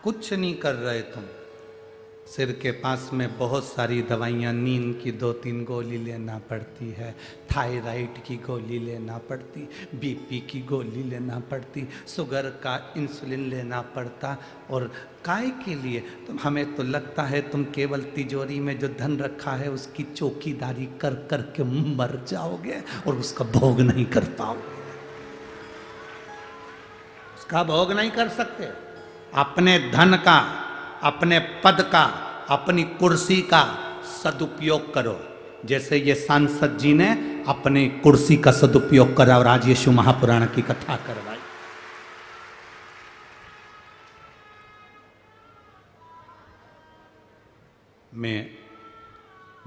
कुछ नहीं कर रहे तुम, सिर के पास में बहुत सारी दवाइयाँ, नींद की 2-3 गोली लेना पड़ती है, थायराइड की गोली लेना पड़ती, बीपी की गोली लेना पड़ती, शुगर का इंसुलिन लेना पड़ता। और काय के लिए? तो हमें तो लगता है तुम केवल तिजोरी में जो धन रखा है उसकी चौकीदारी कर कर के मर जाओगे और उसका भोग नहीं कर पाओगे, उसका भोग नहीं कर सकते। अपने धन का, अपने पद का, अपनी कुर्सी का सदुपयोग करो, जैसे ये सांसद जी ने अपनी कुर्सी का सदुपयोग करा और आज ये शिव महापुराण की कथा करवाई। मैं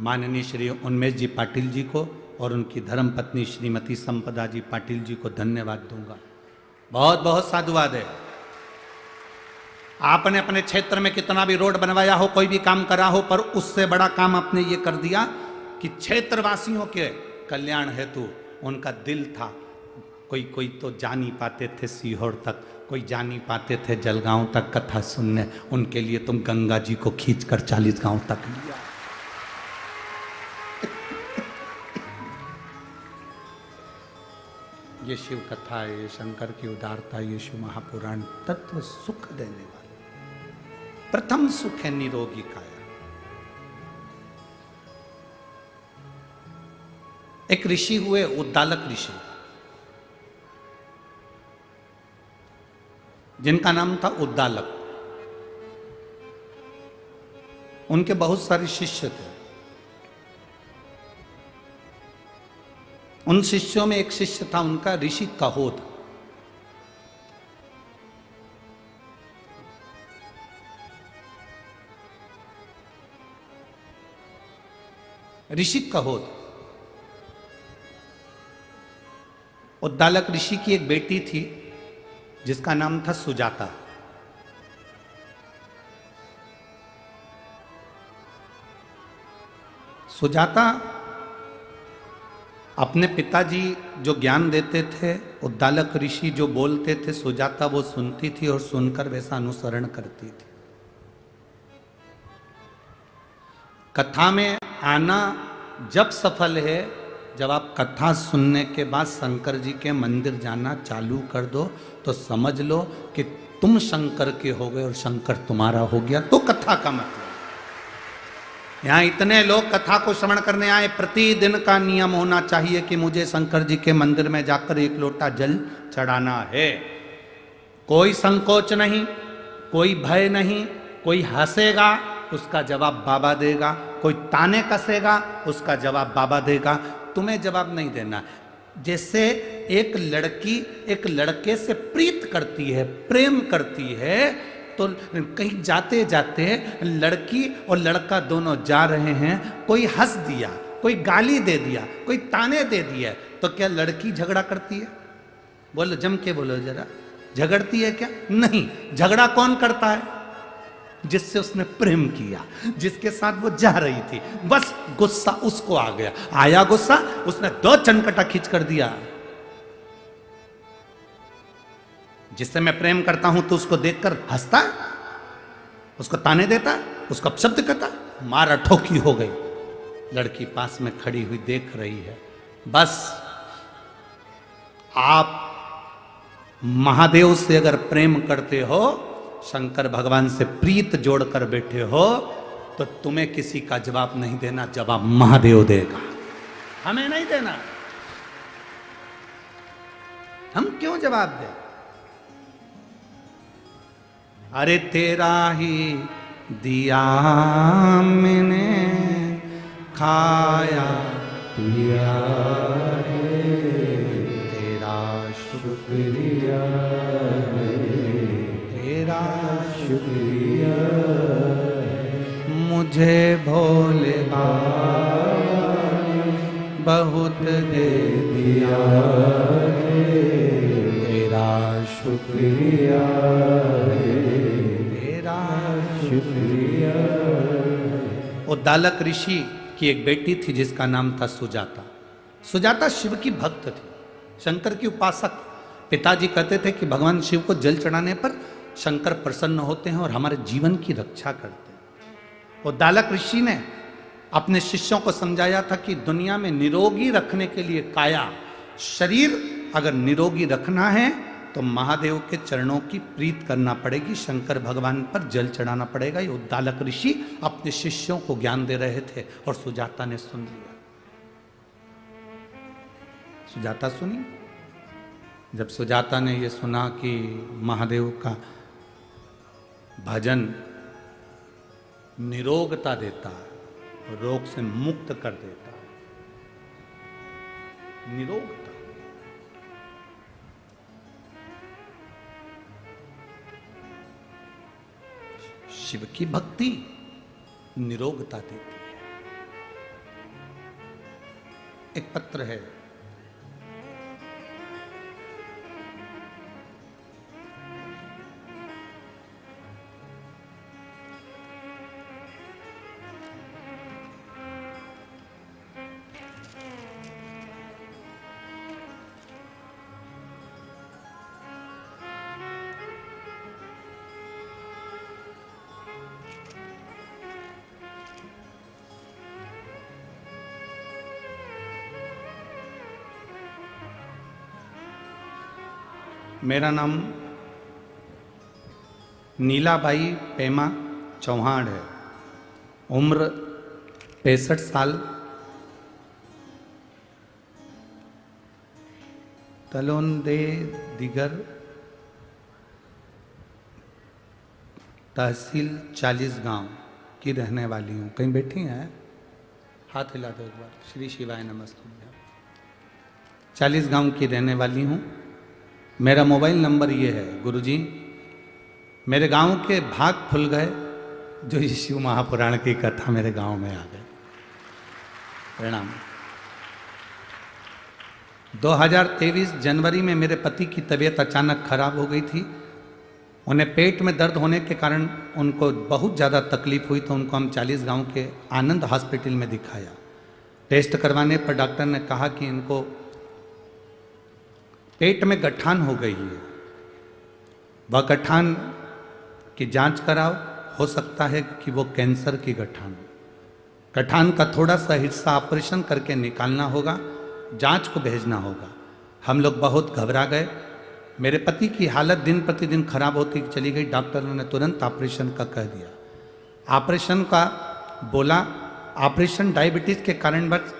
माननीय श्री उन्मेष जी पाटिल जी को और उनकी धर्मपत्नी श्रीमती संपदा जी पाटिल जी को धन्यवाद दूंगा। बहुत बहुत साधुवाद है। आपने अपने क्षेत्र में कितना भी रोड बनवाया हो, कोई भी काम करा हो, पर उससे बड़ा काम आपने ये कर दिया कि क्षेत्रवासियों के कल्याण हेतु उनका दिल था, कोई कोई तो जा नहीं पाते थे सीहोर तक, कोई जा नहीं पाते थे जलगांव तक कथा सुनने, उनके लिए तुम गंगा जी को खींचकर 40 गांव तक लिया। ये शिव कथा है, ये शंकर की उदारता, ये शिव महापुराण तत्व सुख देने वाला प्रथम सुख है निरोगी काया। एक ऋषि हुए उद्दालक ऋषि, जिनका नाम था उद्दालक। उनके बहुत सारे शिष्य थे। उन शिष्यों में एक शिष्य था उनका ऋषि कहोद। ऋषि कहोद उद्दालक ऋषि की एक बेटी थी जिसका नाम था सुजाता। सुजाता अपने पिताजी जो ज्ञान देते थे, उद्दालक ऋषि जो बोलते थे, सुजाता वो सुनती थी और सुनकर वैसा अनुसरण करती थी। कथा में आना जब सफल है, जब आप कथा सुनने के बाद शंकर जी के मंदिर जाना चालू कर दो तो समझ लो कि तुम शंकर के हो गए और शंकर तुम्हारा हो गया, तो कथा का मतलब। यहाँ इतने लोग कथा को श्रवण करने आए, प्रतिदिन का नियम होना चाहिए कि मुझे शंकर जी के मंदिर में जाकर 1 लोटा जल चढ़ाना है। कोई संकोच नहीं, कोई भय नहीं, कोई हंसेगा उसका जवाब बाबा देगा, कोई ताने कसेगा उसका जवाब बाबा देगा, तुम्हें जवाब नहीं देना। जैसे एक लड़की एक लड़के से प्रीत करती है, प्रेम करती है, तो कहीं जाते जाते लड़की और लड़का दोनों जा रहे हैं, कोई हंस दिया, कोई गाली दे दिया, कोई ताने दे दिया, तो क्या लड़की झगड़ा करती है? बोलो, जम के बोलो जरा, झगड़ती है क्या? नहीं। झगड़ा कौन करता है? जिससे उसने प्रेम किया, जिसके साथ वो जा रही थी। बस गुस्सा उसको आ गया, आया गुस्सा, उसने 2 चनकटा खींच कर दिया। जिससे मैं प्रेम करता हूं तो उसको देखकर हंसता है, उसको ताने देता है, उसको अपशब्द करता है, मारा ठोकी हो गई। लड़की पास में खड़ी हुई देख रही है। बस आप महादेव से अगर प्रेम करते हो, शंकर भगवान से प्रीत जोड़कर बैठे हो, तो तुम्हें किसी का जवाब नहीं देना, जवाब महादेव देगा, हमें नहीं देना। हम क्यों जवाब दें? अरे तेरा ही दिया मैंने खाया पिया है, तेरा शुक्रिया है, तेरा शुक्रिया है, मुझे भोले बाबा ने बहुत दे दिया है, तेरा शुक्रिया है, तेरा शुक्रिया। उद्दालक ऋषि की एक बेटी थी जिसका नाम था सुजाता। सुजाता शिव की भक्त थी, शंकर की उपासक। पिताजी कहते थे कि भगवान शिव को जल चढ़ाने पर शंकर प्रसन्न होते हैं और हमारे जीवन की रक्षा करते हैं। उद्दालक ऋषि ने अपने शिष्यों को समझाया था कि दुनिया में निरोगी रखने के लिए काया, शरीर अगर निरोगी रखना है तो महादेव के चरणों की प्रीत करना पड़ेगी, शंकर भगवान पर जल चढ़ाना पड़ेगा। ये उद्दालक ऋषि अपने शिष्यों को ज्ञान दे रहे थे और सुजाता ने सुन लिया। सुजाता सुनी। जब सुजाता ने ये सुना कि महादेव का भजन निरोगता देता है, रोग से मुक्त कर देता है, निरोगता, शिव की भक्ति निरोगता देती है। एक पत्र है, मेरा नाम नीलाबाई पेमा चौहान है। उम्र 65 साल। तलोंदे दिगर, तहसील 40 गांव की रहने वाली हूँ। कहीं बैठी हैं? हाथ हिला दो एक बार। श्री शिवाय नमस्तुभ्यं। 40 गांव की रहने वाली हूँ। मेरा मोबाइल नंबर ये है। गुरुजी, मेरे गांव के भाग खुल गए जो ये शिव महापुराण की कथा मेरे गांव में आ गए। प्रणाम। 2023 जनवरी में मेरे पति की तबीयत अचानक खराब हो गई थी। उन्हें पेट में दर्द होने के कारण उनको बहुत ज़्यादा तकलीफ हुई, तो उनको हम 40 गांव के आनंद हॉस्पिटल में दिखाया। टेस्ट करवाने पर डॉक्टर ने कहा कि इनको पेट में गठान हो गई है, वह गठान की जांच कराओ, हो सकता है कि वो कैंसर की गठान। गठान का थोड़ा सा हिस्सा ऑपरेशन करके निकालना होगा, जांच को भेजना होगा। हम लोग बहुत घबरा गए। मेरे पति की हालत दिन प्रतिदिन खराब होती चली गई। डॉक्टरों ने तुरंत ऑपरेशन का कह दिया। ऑपरेशन का बोला, ऑपरेशन डायबिटीज के कारण बस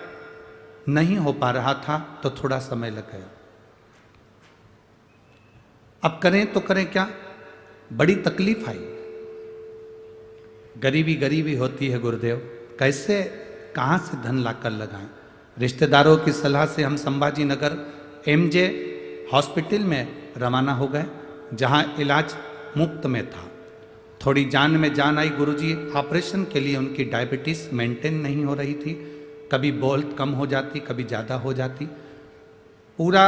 नहीं हो पा रहा था, तो थोड़ा समय लग गया। अब करें तो करें क्या, बड़ी तकलीफ आई। गरीबी गरीबी होती है गुरुदेव, कैसे कहाँ से धन लाकर लगाएं। रिश्तेदारों की सलाह से हम संभाजी नगर एमजे हॉस्पिटल में रवाना हो गए, जहाँ इलाज मुफ्त में था। थोड़ी जान में जान आई गुरुजी। ऑपरेशन के लिए उनकी डायबिटीज़ मेंटेन नहीं हो रही थी, कभी बहुत कम हो जाती, कभी ज़्यादा हो जाती। पूरा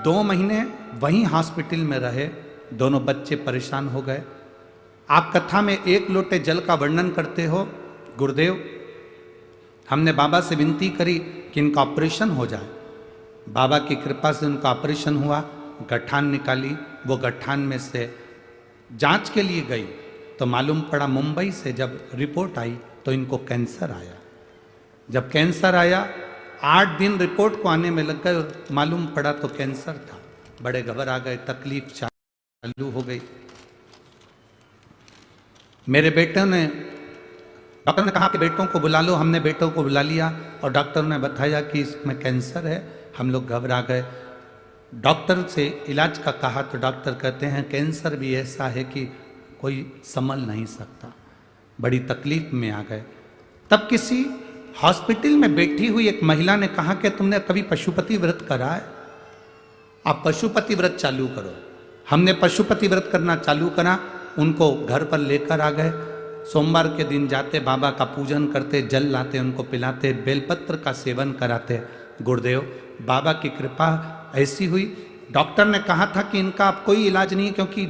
2 महीने वहीं हॉस्पिटल में रहे। दोनों बच्चे परेशान हो गए। आप कथा में 1 लोटे जल का वर्णन करते हो गुरुदेव। हमने बाबा से विनती करी कि इनका ऑपरेशन हो जाए। बाबा की कृपा से उनका ऑपरेशन हुआ, गठान निकाली। वो गठान में से जांच के लिए गई तो मालूम पड़ा, मुंबई से जब रिपोर्ट आई तो इनको कैंसर आया। जब कैंसर आया 8 दिन रिपोर्ट को आने में लग गए और मालूम पड़ा तो कैंसर था। बड़े घबरा गए, तकलीफ चालू हो गई। मेरे बेटे ने, डॉक्टर ने कहा कि बेटों को बुला लो। हमने बेटों को बुला लिया और डॉक्टर ने बताया कि इसमें कैंसर है। हम लोग घबरा गए। डॉक्टर से इलाज का कहा तो डॉक्टर कहते हैं कैंसर भी ऐसा है कि कोई संभल नहीं सकता। बड़ी तकलीफ में आ गए। तब किसी हॉस्पिटल में बैठी हुई एक महिला ने कहा कि तुमने कभी पशुपति व्रत करा है? आप पशुपति व्रत चालू करो। हमने पशुपति व्रत करना चालू करा। उनको घर पर लेकर आ गए। सोमवार के दिन जाते, बाबा का पूजन करते, जल लाते, उनको पिलाते, बेलपत्र का सेवन कराते। गुरुदेव, बाबा की कृपा ऐसी हुई। डॉक्टर ने कहा था कि इनका अब कोई इलाज नहीं, क्योंकि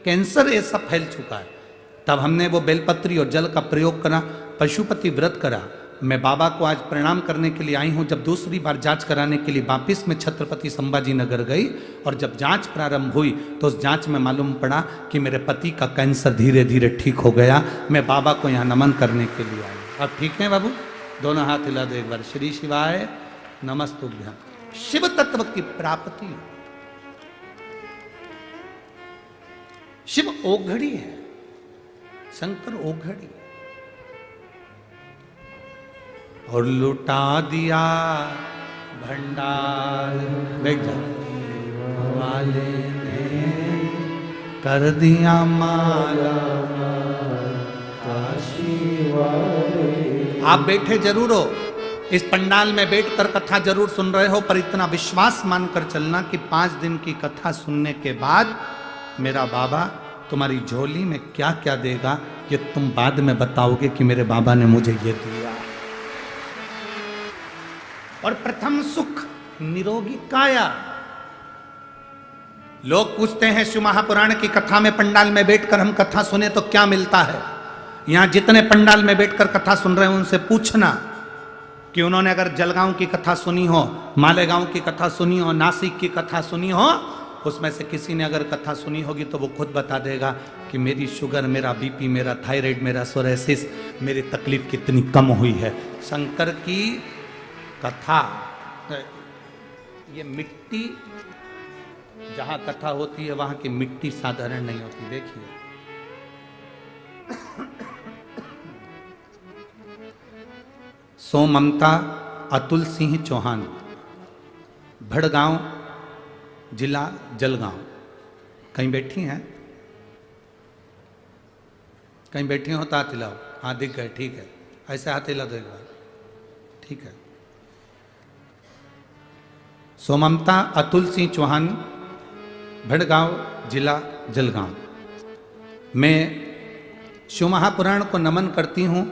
कैंसर ऐसा फैल चुका है। तब हमने वो बेलपत्री और जल का प्रयोग करा, पशुपति व्रत करा। मैं बाबा को आज प्रणाम करने के लिए आई हूँ। जब दूसरी बार जांच कराने के लिए वापिस में छत्रपति संभाजी नगर गई और जब जांच प्रारंभ हुई तो उस जांच में मालूम पड़ा कि मेरे पति का कैंसर धीरे धीरे ठीक हो गया। मैं बाबा को यहाँ नमन करने के लिए आई। अब ठीक है बाबू? दोनों हाथ हिला दो एक बार। श्री शिवाय नमस्तुभ्यं। शिव तत्व की प्राप्ति। शिव ओघड़ी है, शंकर ओघड़ी। और लुटा दिया भंडार देख जा वाले ने, कर दिया माला काशी वाले। आप बैठे जरूर हो, इस पंडाल में बैठकर कथा जरूर सुन रहे हो, पर इतना विश्वास मानकर चलना कि 5 दिन की कथा सुनने के बाद मेरा बाबा तुम्हारी झोली में क्या क्या देगा ये तुम बाद में बताओगे कि मेरे बाबा ने मुझे ये दिया। और प्रथम सुख निरोगी काया। लोग पूछते हैं शिव महापुराण की कथा में पंडाल में बैठकर हम कथा सुने तो क्या मिलता है। यहां जितने पंडाल में बैठकर कथा सुन रहे हैं उनसे पूछना कि उन्होंने अगर जलगांव की कथा सुनी हो, मालेगांव की कथा सुनी हो, नासिक की कथा सुनी हो, उसमें से किसी ने अगर कथा सुनी होगी तो वो खुद बता देगा कि मेरी शुगर, मेरा बीपी, मेरा थायराइड, मेरा सोरेसिस, मेरी तकलीफ कितनी कम हुई है। शंकर की कथा। ये मिट्टी जहां कथा होती है वहां की मिट्टी साधारण नहीं होती। देखिए सो ममता अतुल सिंह चौहान, भड़गांव जिला जलगांव। कहीं बैठी हैं? कहीं बैठी हो तो हाथ हिलाओ। हाँ दिख गए, ठीक है, ऐसे हाथ हिला दो एक बार, ठीक है। सोममता अतुल सिंह चौहान, भड़गांव जिला जलगांव। मैं शिव महापुराण को नमन करती हूँ।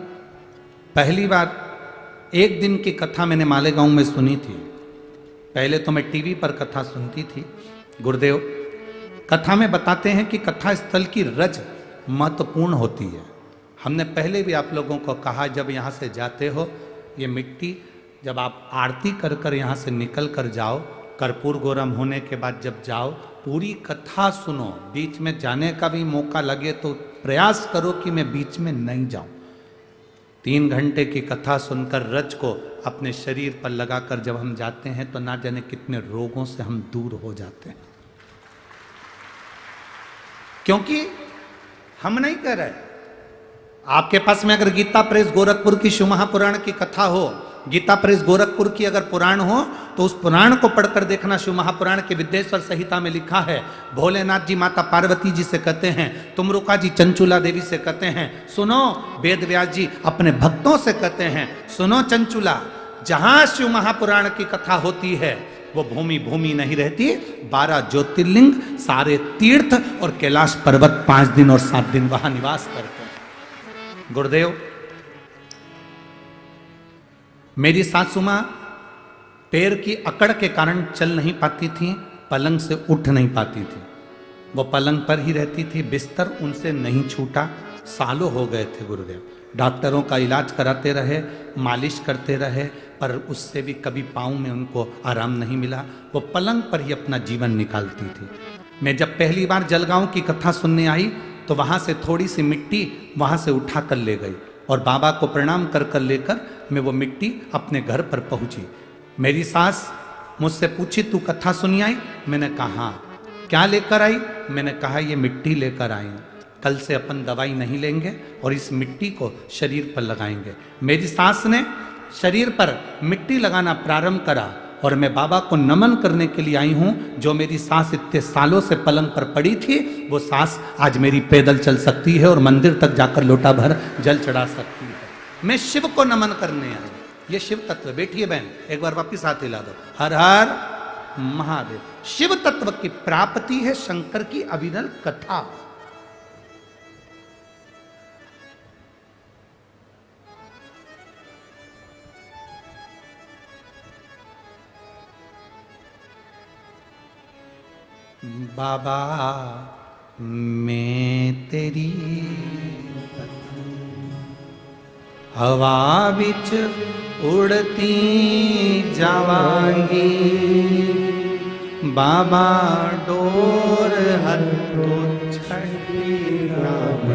पहली बार एक दिन की कथा मैंने मालेगांव में सुनी थी। पहले तो मैं टीवी पर कथा सुनती थी। गुरुदेव कथा में बताते हैं कि कथा स्थल की रज महत्वपूर्ण होती है। हमने पहले भी आप लोगों को कहा, जब यहाँ से जाते हो ये मिट्टी, जब आप आरती कर कर यहाँ से निकल कर जाओ, कर्पूर गौरम होने के बाद जब जाओ, पूरी कथा सुनो। बीच में जाने का भी मौका लगे तो प्रयास करो कि मैं बीच में नहीं जाऊं। 3 घंटे की कथा सुनकर रज को अपने शरीर पर लगाकर जब हम जाते हैं तो ना जाने कितने रोगों से हम दूर हो जाते हैं। क्योंकि हम नहीं कह रहे, आपके पास में अगर गीता प्रेस गोरखपुर की शिव महापुराण की कथा हो, गीता प्रेस गोरखपुर की अगर पुराण हो, तो उस पुराण को पढ़कर देखना। शिव महापुराण के विद्येश्वर संहिता में लिखा है, भोलेनाथ जी माता पार्वती जी से कहते हैं, तुमरुका जी चंचुला देवी से कहते हैं, सुनो वेद व्यास जी अपने भक्तों से कहते हैं, सुनो चंचुला, जहां शिव महापुराण की कथा होती है वो भूमि भूमि नहीं रहती। 12 ज्योतिर्लिंग, सारे तीर्थ और कैलाश पर्वत 5 दिन और 7 दिन वहां निवास करते हैं। गुरुदेव मेरी सासू मां पैर की अकड़ के कारण चल नहीं पाती थी, पलंग से उठ नहीं पाती थी। वो पलंग पर ही रहती थी, बिस्तर उनसे नहीं छूटा। सालों हो गए थे गुरुदेव, डॉक्टरों का इलाज कराते रहे, मालिश करते रहे, पर उससे भी कभी पाँव में उनको आराम नहीं मिला। वो पलंग पर ही अपना जीवन निकालती थी। मैं जब पहली बार जलगांव की कथा सुनने आई तो वहाँ से थोड़ी सी मिट्टी वहाँ से उठा कर ले गई और बाबा को प्रणाम कर कर लेकर मैं वो मिट्टी अपने घर पर पहुँची। मेरी सास मुझसे पूछी, तू कथा सुनी आई? मैंने कहा क्या लेकर आई? मैंने कहा ये मिट्टी लेकर आई हूँ, कल से अपन दवाई नहीं लेंगे और इस मिट्टी को शरीर पर लगाएंगे। मेरी सास ने शरीर पर मिट्टी लगाना प्रारंभ करा और मैं बाबा को नमन करने के लिए आई हूं। जो मेरी सास इतने सालों से पलंग पर पड़ी थी, वो सास आज मेरी पैदल चल सकती है और मंदिर तक जाकर लोटा भर जल चढ़ा सकती है। मैं शिव को नमन करने आई। ये शिव तत्व। बैठिए बहन, एक बार वापिस हाथ हिला दो। हर हर महादेव। शिव तत्व की प्राप्ति है शंकर की अविरल कथा। बाबा मैं तेरी हवा बिच उड़ती जावांगी, बाबा डोर हथो छठी राम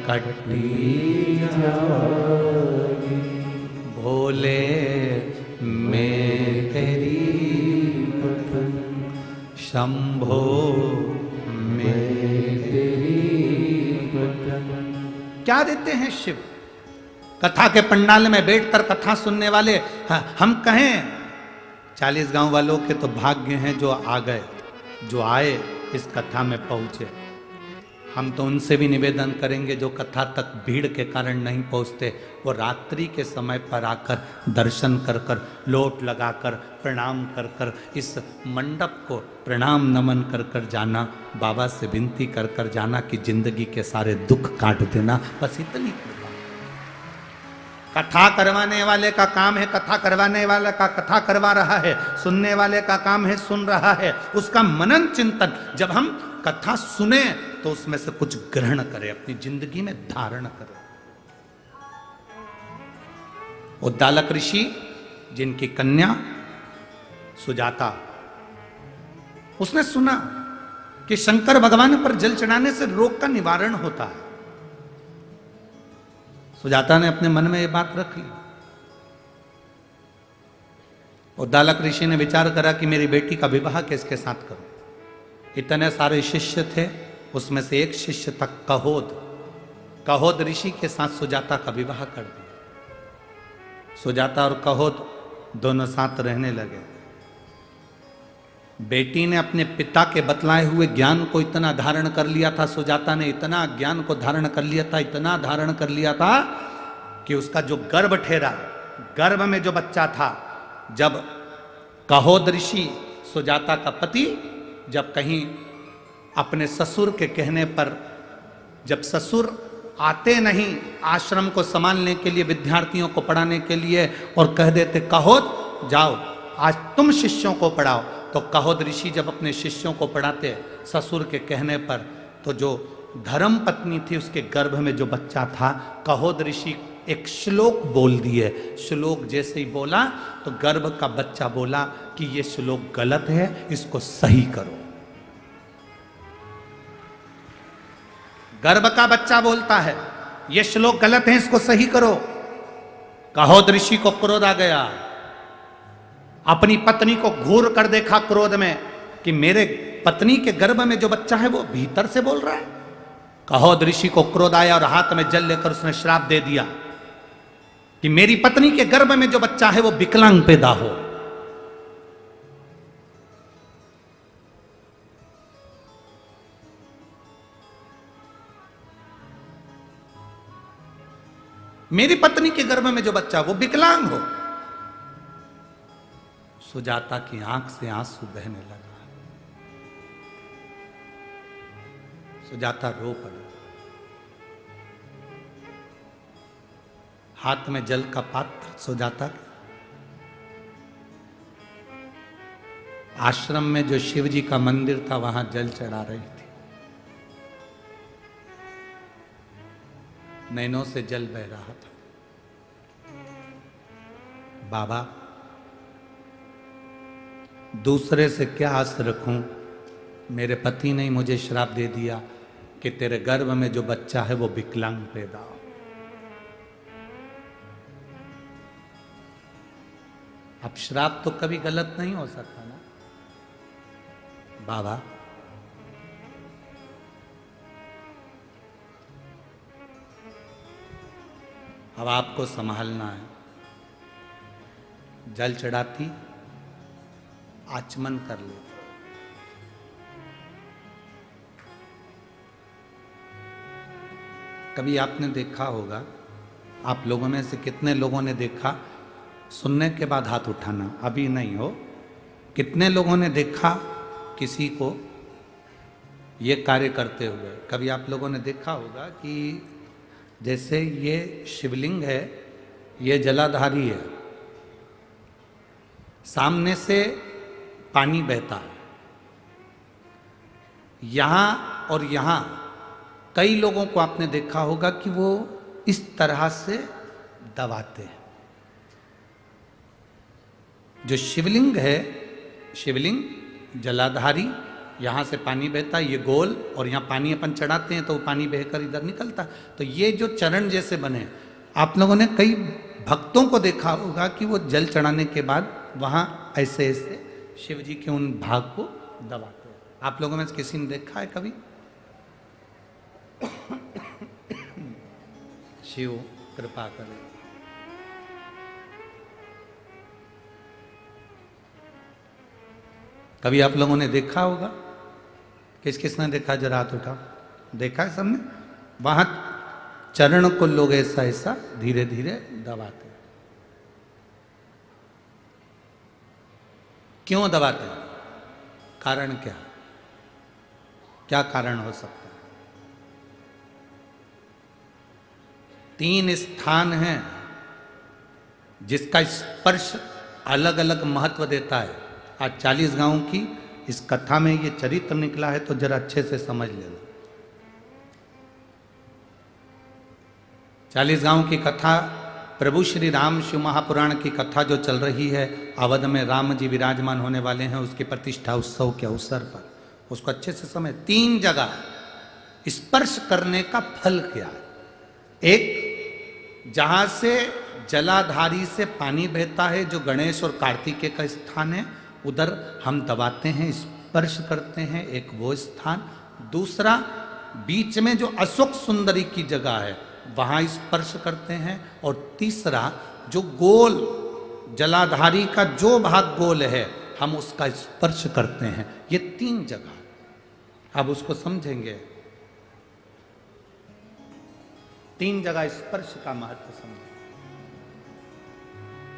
कटी जावांगी। भोले मैं तेरी शंभो में तेरी। क्या देते हैं शिव? कथा के पंडाल में बैठकर कथा सुनने वाले हम कहें 40 गांव वालों के तो भाग्य हैं जो आ गए, जो आए इस कथा में पहुंचे। हम तो उनसे भी निवेदन करेंगे जो कथा तक भीड़ के कारण नहीं पहुंचते, वो रात्रि के समय पर आकर दर्शन कर कर, लोट लगाकर, प्रणाम कर कर इस मंडप को प्रणाम नमन कर कर जाना। बाबा से विनती कर कर जाना कि जिंदगी के सारे दुख काट देना। बस इतनी कृपा। कथा करवाने वाले का काम है, कथा करवाने वाला का कथा करवा रहा है, सुनने वाले का काम है सुन रहा है। उसका मनन चिंतन, जब हम कथा सुने तो उसमें से कुछ ग्रहण करें, अपनी जिंदगी में धारण करें। उद्दालक ऋषि जिनकी कन्या सुजाता, उसने सुना कि शंकर भगवान पर जल चढ़ाने से रोग का निवारण होता है। सुजाता ने अपने मन में यह बात रख ली। उद्दालक ऋषि ने विचार करा कि मेरी बेटी का विवाह किसके साथ करूं। इतने सारे शिष्य थे, उसमें से एक शिष्य था कहोद। कहोद ऋषि के साथ सुजाता का विवाह कर दिया। सुजाता और कहोद दोनों साथ रहने लगे। बेटी ने अपने पिता के बतलाए हुए ज्ञान को इतना धारण कर लिया था, सुजाता ने इतना ज्ञान को धारण कर लिया था, इतना धारण कर लिया था कि उसका जो गर्भ ठहरा, गर्भ में जो बच्चा था, जब कहोद ऋषि सुजाता का पति जब कहीं अपने ससुर के कहने पर, जब ससुर आते नहीं आश्रम को संभालने के लिए, विद्यार्थियों को पढ़ाने के लिए, और कह देते कहोद जाओ आज तुम शिष्यों को पढ़ाओ, तो कहोद ऋषि जब अपने शिष्यों को पढ़ाते ससुर के कहने पर, तो जो धर्म पत्नी थी उसके गर्भ में जो बच्चा था, कहोद ऋषि एक श्लोक बोल दिए। श्लोक जैसे ही बोला तो गर्भ का बच्चा बोला कि ये श्लोक गलत है, इसको सही करो। गर्भ का बच्चा बोलता है ये श्लोक गलत है, इसको सही करो। कहोद ऋषि को क्रोध आ गया, अपनी पत्नी को घूर कर देखा क्रोध में कि मेरे पत्नी के गर्भ में जो बच्चा है वो भीतर से बोल रहा है। कहोद ऋषि को क्रोध आया और हाथ में जल लेकर उसने श्राप दे दिया कि मेरी पत्नी के गर्भ में जो बच्चा है वो विकलांग पैदा हो। मेरी पत्नी के गर्भ में जो बच्चा वो विकलांग हो। सुजाता की आंख से आंसू बहने लगा। सुजाता रो पड़ी। हाथ में जल का पात्र सुजाता, आश्रम में जो शिव जी का मंदिर था वहां जल चढ़ा रही थी। नैनों से जल बह रहा था। बाबा दूसरे से क्या आस रखूं, मेरे पति ने मुझे श्राप दे दिया कि तेरे गर्भ में जो बच्चा है वो विकलांग पैदा हो। अब श्राप तो कभी गलत नहीं हो सकता ना बाबा। अब आपको संभालना है। जल चढ़ाती, आचमन कर लेती। कभी आपने देखा होगा, आप लोगों में से कितने लोगों ने देखा, सुनने के बाद हाथ उठाना, अभी नहीं हो, कितने लोगों ने देखा किसी को ये कार्य करते हुए? कभी आप लोगों ने देखा होगा कि जैसे ये शिवलिंग है, ये जलाधारी है, सामने से पानी बहता है, यहां और यहां कई लोगों को आपने देखा होगा कि वो इस तरह से दबाते हैं। जो शिवलिंग है, शिवलिंग जलाधारी, यहां से पानी बहता है, ये गोल, और यहां पानी अपन चढ़ाते हैं तो वो पानी बहकर इधर निकलता। तो ये जो चरण जैसे बने, आप लोगों ने कई भक्तों को देखा होगा कि वो जल चढ़ाने के बाद वहां ऐसे ऐसे शिव जी के उन भाग को दबाते हैं। आप लोगों में से किसी ने देखा है कभी? शिव कृपा करे। कभी आप लोगों ने देखा होगा? किस किसने देखा? जरा हाथ उठाओ। देखा है सबने? वहां चरण को लोग ऐसा ऐसा धीरे धीरे दबाते हैं। क्यों दबाते हैं? कारण क्या? क्या कारण हो सकता है? 3 स्थान हैं जिसका स्पर्श अलग अलग महत्व देता है। आज 40 गांव की इस कथा में ये चरित्र निकला है, तो जरा अच्छे से समझ लेना। 40 गांव की कथा, प्रभु श्री राम शिव महापुराण की कथा जो चल रही है, अवध में राम जी विराजमान होने वाले हैं, उसकी प्रतिष्ठा उत्सव के अवसर पर, उसको अच्छे से समझ। 3 जगह स्पर्श करने का फल क्या है? एक, जहां से जलाधारी से पानी बहता है, जो गणेश और कार्तिकेय का स्थान है, उधर हम दबाते हैं, स्पर्श करते हैं, एक वो स्थान। दूसरा, बीच में जो अशोक सुंदरी की जगह है वहां स्पर्श करते हैं। और तीसरा, जो गोल जलाधारी का जो भाग गोल है हम उसका स्पर्श करते हैं। ये 3 जगह, अब उसको समझेंगे। 3 जगह स्पर्श का महत्व समझें।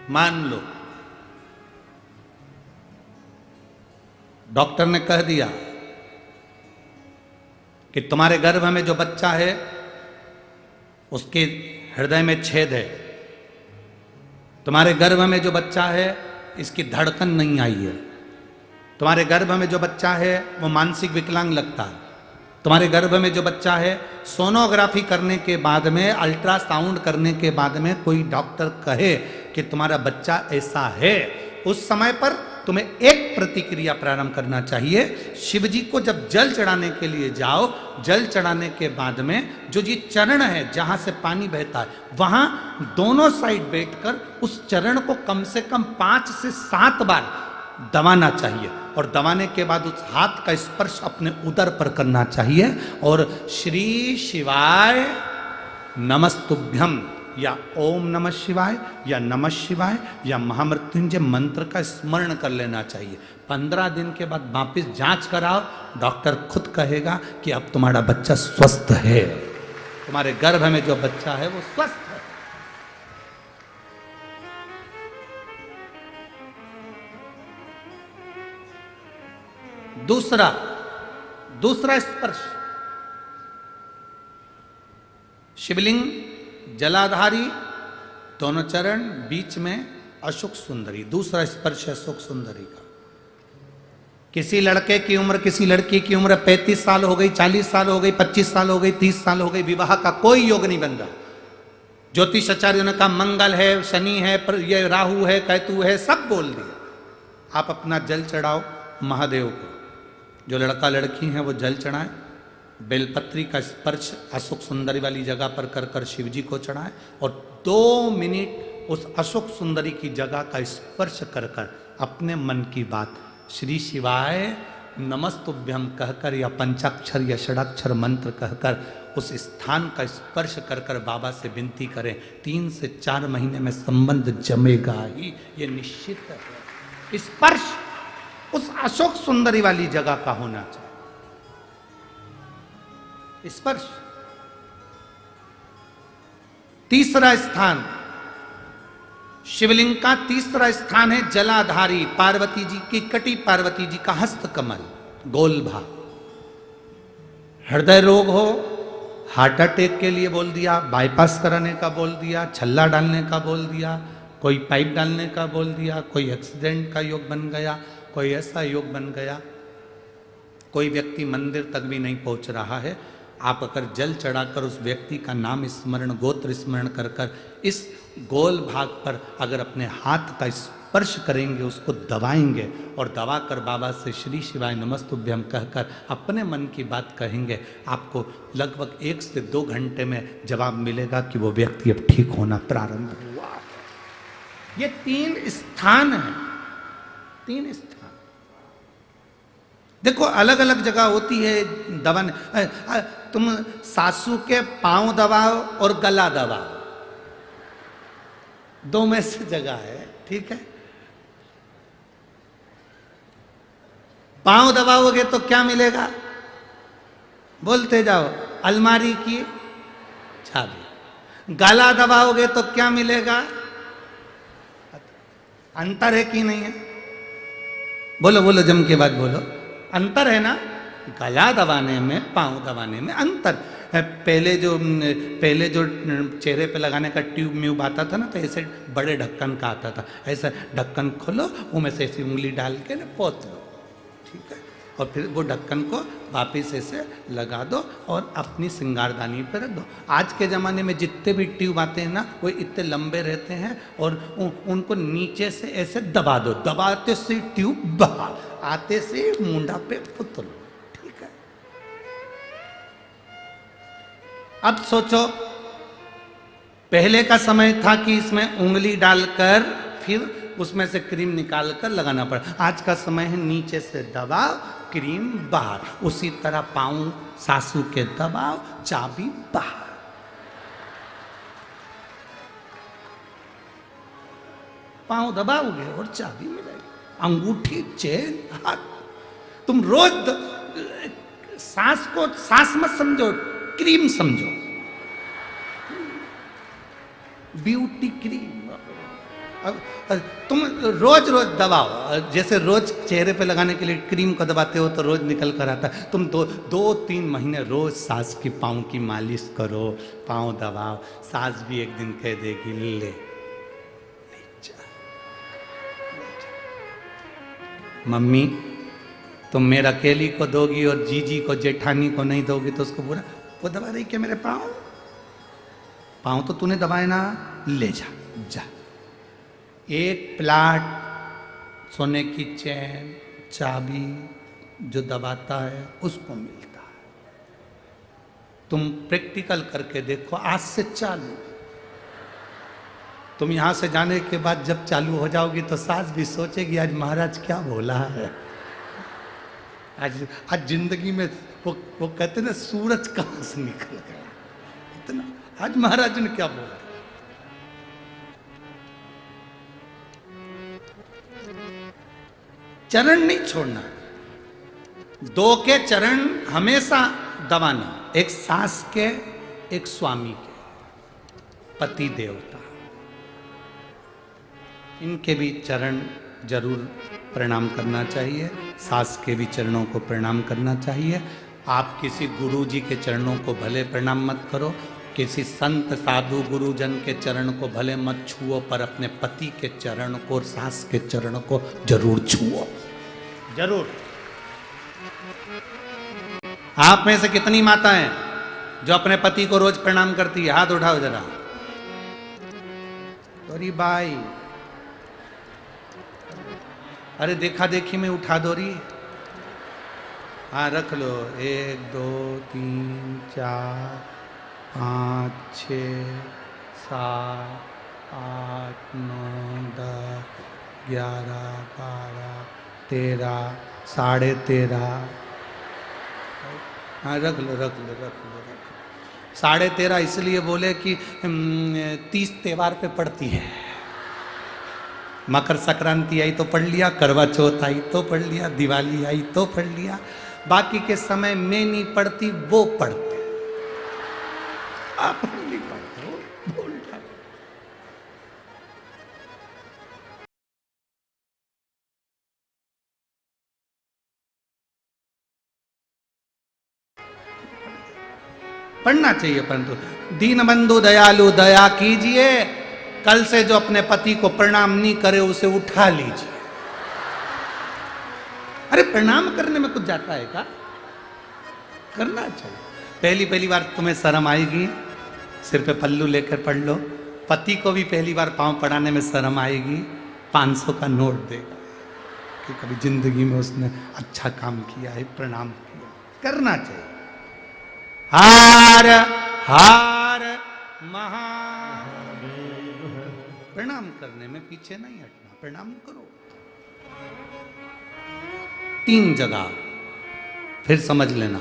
मान लो डॉक्टर ने कह दिया कि तुम्हारे गर्भ में जो बच्चा है उसके हृदय में छेद है, तुम्हारे गर्भ में जो बच्चा है इसकी धड़कन नहीं आई है, तुम्हारे गर्भ में जो बच्चा है वो मानसिक विकलांग लगता है, तुम्हारे गर्भ में जो बच्चा है सोनोग्राफी करने के बाद में, अल्ट्रासाउंड करने के बाद में कोई डॉक्टर कहे कि तुम्हारा बच्चा ऐसा है, उस समय पर तुम्हें एक प्रतिक्रिया प्रारंभ करना चाहिए। शिव जी को जब जल चढ़ाने के लिए जाओ, जल चढ़ाने के बाद में जो ये चरण है जहां से पानी बहता है वहां दोनों साइड बैठकर उस चरण को कम से कम 5 से 7 बार दबाना चाहिए। और दबाने के बाद उस हाथ का स्पर्श अपने उदर पर करना चाहिए और श्री शिवाय नमस्तुभ्यम या ओम नमः शिवाय या नमः शिवाय या महामृत्युंजय मंत्र का स्मरण कर लेना चाहिए। 15 दिन के बाद वापिस जांच कराओ, डॉक्टर खुद कहेगा कि अब तुम्हारा बच्चा स्वस्थ है, तुम्हारे गर्भ में जो बच्चा है वो स्वस्थ है। दूसरा स्पर्श, शिवलिंग जलाधारी, दोनों चरण, बीच में अशोक सुंदरी। दूसरा स्पर्श है अशोक सुंदरी का। किसी लड़के की उम्र, किसी लड़की की उम्र 35 साल हो गई, 40 साल हो गई, 25 साल हो गई, 30 साल हो गई, विवाह का कोई योग नहीं बन रहा। ज्योतिष आचार्यों ने कहा मंगल है, शनि है, ये राहु है, केतु है, सब बोल दिया। आप अपना जल चढ़ाओ महादेव को, जो लड़का लड़की हैं वो जल चढ़ाएं, बेलपत्री का स्पर्श अशोक सुंदरी वाली जगह पर कर कर शिव जी को चढ़ाएं और 2 मिनट उस अशोक सुंदरी की जगह का स्पर्श कर कर अपने मन की बात श्री शिवाय नमस्तुभ्यम कहकर या पंचाक्षर या षडाक्षर मंत्र कहकर उस स्थान का स्पर्श कर कर बाबा से विनती करें। 3 से 4 महीने में संबंध जमेगा ही, ये निश्चित है। स्पर्श उस अशोक सुंदरी वाली जगह का होना चाहिए। स्पर्श। तीसरा स्थान, शिवलिंग का तीसरा स्थान है जलाधारी, पार्वती जी की कटी, पार्वती जी का हस्त कमल, गोल भाग। हृदय रोग हो, हार्ट अटैक के लिए बोल दिया, बाईपास कराने का बोल दिया, छल्ला डालने का बोल दिया, कोई पाइप डालने का बोल दिया, कोई एक्सीडेंट का योग बन गया, कोई ऐसा योग बन गया, कोई व्यक्ति मंदिर तक भी नहीं पहुंच रहा है, आप अगर जल चढ़ाकर उस व्यक्ति का नाम स्मरण, गोत्र स्मरण कर कर इस गोल भाग पर अगर अपने हाथ का स्पर्श करेंगे, उसको दबाएंगे और दबाकर बाबा से श्री शिवाय नमस्तुभ्यम कहकर अपने मन की बात कहेंगे, आपको लगभग 1 से 2 घंटे में जवाब मिलेगा कि वो व्यक्ति अब ठीक होना प्रारंभ हुआ। ये 3 स्थान हैं, 3 स्थान। देखो अलग अलग जगह होती है दबाने, तुम सासू के पांव दबाओ और गला दबाओ, 2 में से जगह है, ठीक है। पांव दबाओगे तो क्या मिलेगा? बोलते जाओ, अलमारी की चाबी। गला दबाओगे तो क्या मिलेगा? अंतर है कि नहीं है? बोलो बोलो, जम के बाद बोलो। अंतर है ना? गला दबाने में, पांव दबाने में अंतर है। पहले जो चेहरे पे लगाने का ट्यूब म्यूब आता था ना, तो ऐसे बड़े ढक्कन का आता था, ऐसा ढक्कन खोलो, उनमें से ऐसी उंगली डाल के ना पोत लो, ठीक है, और फिर वो ढक्कन को वापिस ऐसे लगा दो और अपनी श्रृंगारदानी पर रख दो। आज के ज़माने में जितने भी ट्यूब आते हैं ना, वो इतने लंबे रहते हैं और उनको नीचे से ऐसे दबा दो, दबाते से ट्यूब बाहर आते से मुंडा पे पुत लो, ठीक है। अब सोचो, पहले का समय था कि इसमें उंगली डालकर फिर उसमें से क्रीम निकाल कर लगाना पड़ा। आज का समय है नीचे से दबाओ, क्रीम बाहर, उसी तरह पाऊं सासू के दबाव, चाबी बाहर। पांव दबाओगे और चाबी मिलेगी, अंगूठी, चेन, हाथ। तुम रोज सांस को सांस मत समझो, क्रीम समझो, ब्यूटी क्रीम। तुम रोज रोज दबाओ, जैसे रोज चेहरे पे लगाने के लिए क्रीम को दबाते हो तो रोज निकल कर आता है। तुम 2-3 महीने रोज सास की पाँव की मालिश करो, पाँव दबाओ, सास भी एक दिन कह देगी ले मम्मी तुम मेरा अकेली को दोगी और जीजी को जेठानी को नहीं दोगी तो उसको बुरा, वो दबा रही क्या मेरे पाँव? पाँव तो तूने दबाए ना, ले जा जा। एक प्लाट, सोने की चैन, चाबी जो दबाता है उसको मिलता है। तुम प्रैक्टिकल करके देखो, आज से चालू। तुम यहां से जाने के बाद जब चालू हो जाओगी तो सास भी सोचेगी आज महाराज क्या बोला है। आज जिंदगी में वो कहते ना सूरज कहां से निकल गया इतना, आज महाराज ने क्या बोला। चरण नहीं छोड़ना, 2 के चरण हमेशा दबाना, एक सास के, एक स्वामी के, पति देवता, इनके भी चरण जरूर प्रणाम करना चाहिए, सास के भी चरणों को प्रणाम करना चाहिए। आप किसी गुरु जी के चरणों को भले प्रणाम मत करो, किसी संत साधु गुरुजन के चरण को भले मत छुओ, पर अपने पति के चरण को और सास के चरण को जरूर छुओ, जरूर। आप में से कितनी माताएं जो अपने पति को रोज प्रणाम करती है? हाथ उठाओ जरा। गौरी बाई, अरे देखा देखी में उठा दो रही। हाँ रख लो, 1 2 3 4 5 6 7 8 9 10 11 12 13 13.5। हाँ रख लो रख लो रख लो रख लो। 13.5 इसलिए बोले कि 30 त्योहार पे पड़ती है। मकर संक्रांति आई तो पढ़ लिया, करवा चौथ आई तो पढ़ लिया, दिवाली आई तो पढ़ लिया, बाकी के समय में नहीं पढ़ती, वो पढ़ते। आप नहीं पढ़ते हो, बोल रहा। पढ़ना चाहिए, परंतु दीन बंधु दयालु दया कीजिए, कल से जो अपने पति को प्रणाम नहीं करे उसे उठा लीजिए। अरे प्रणाम करने में कुछ जाता है क्या? करना चाहिए। पहली बार तुम्हें शर्म आएगी, सिर पे पल्लू लेकर पढ़ लो। पति को भी पहली बार पांव पड़ाने में शर्म आएगी, 500 का नोट देगा कि कभी जिंदगी में उसने अच्छा काम किया है, प्रणाम किया। करना चाहिए। हार हार महादेव, प्रणाम करने में पीछे नहीं हटना, प्रणाम करो। 3 जगह फिर समझ लेना।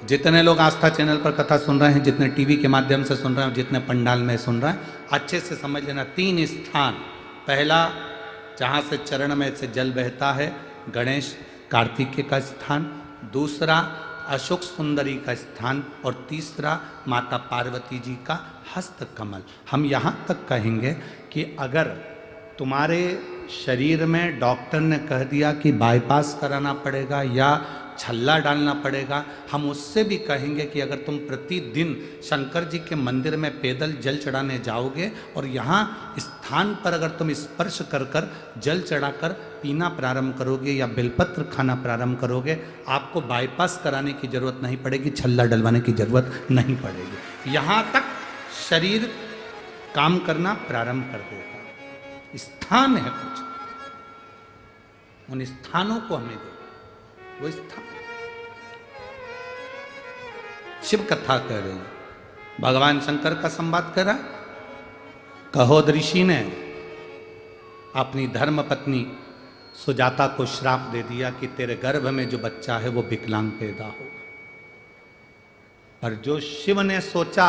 जितने लोग आस्था चैनल पर कथा सुन रहे हैं, जितने टीवी के माध्यम से सुन रहे हैं, जितने पंडाल में सुन रहे हैं, अच्छे से समझ लेना। 3 स्थान, पहला जहाँ से चरण में से जल बहता है गणेश कार्तिकेय का स्थान, दूसरा अशोक सुंदरी का स्थान, और तीसरा माता पार्वती जी का हस्त कमल। हम यहाँ तक कहेंगे कि अगर तुम्हारे शरीर में डॉक्टर ने कह दिया कि बाईपास कराना पड़ेगा या छल्ला डालना पड़ेगा, हम उससे भी कहेंगे कि अगर तुम प्रतिदिन शंकर जी के मंदिर में पैदल जल चढ़ाने जाओगे और यहाँ स्थान पर अगर तुम स्पर्श कर कर जल चढ़ाकर पीना प्रारंभ करोगे या बेलपत्र खाना प्रारंभ करोगे, आपको बाईपास कराने की जरूरत नहीं पड़ेगी, छल्ला डलवाने की जरूरत नहीं पड़ेगी। यहाँ तक शरीर काम करना प्रारंभ कर देगा। स्थान है कुछ, उन स्थानों को हमें दे, वो स्थान। शिव कथा कह रहे हैं, भगवान शंकर का संवाद करा। कहोद ऋषि ने अपनी धर्म पत्नी सुजाता को श्राप दे दिया कि तेरे गर्भ में जो बच्चा है वो विकलांग पैदा होगा। पर जो शिव ने सोचा,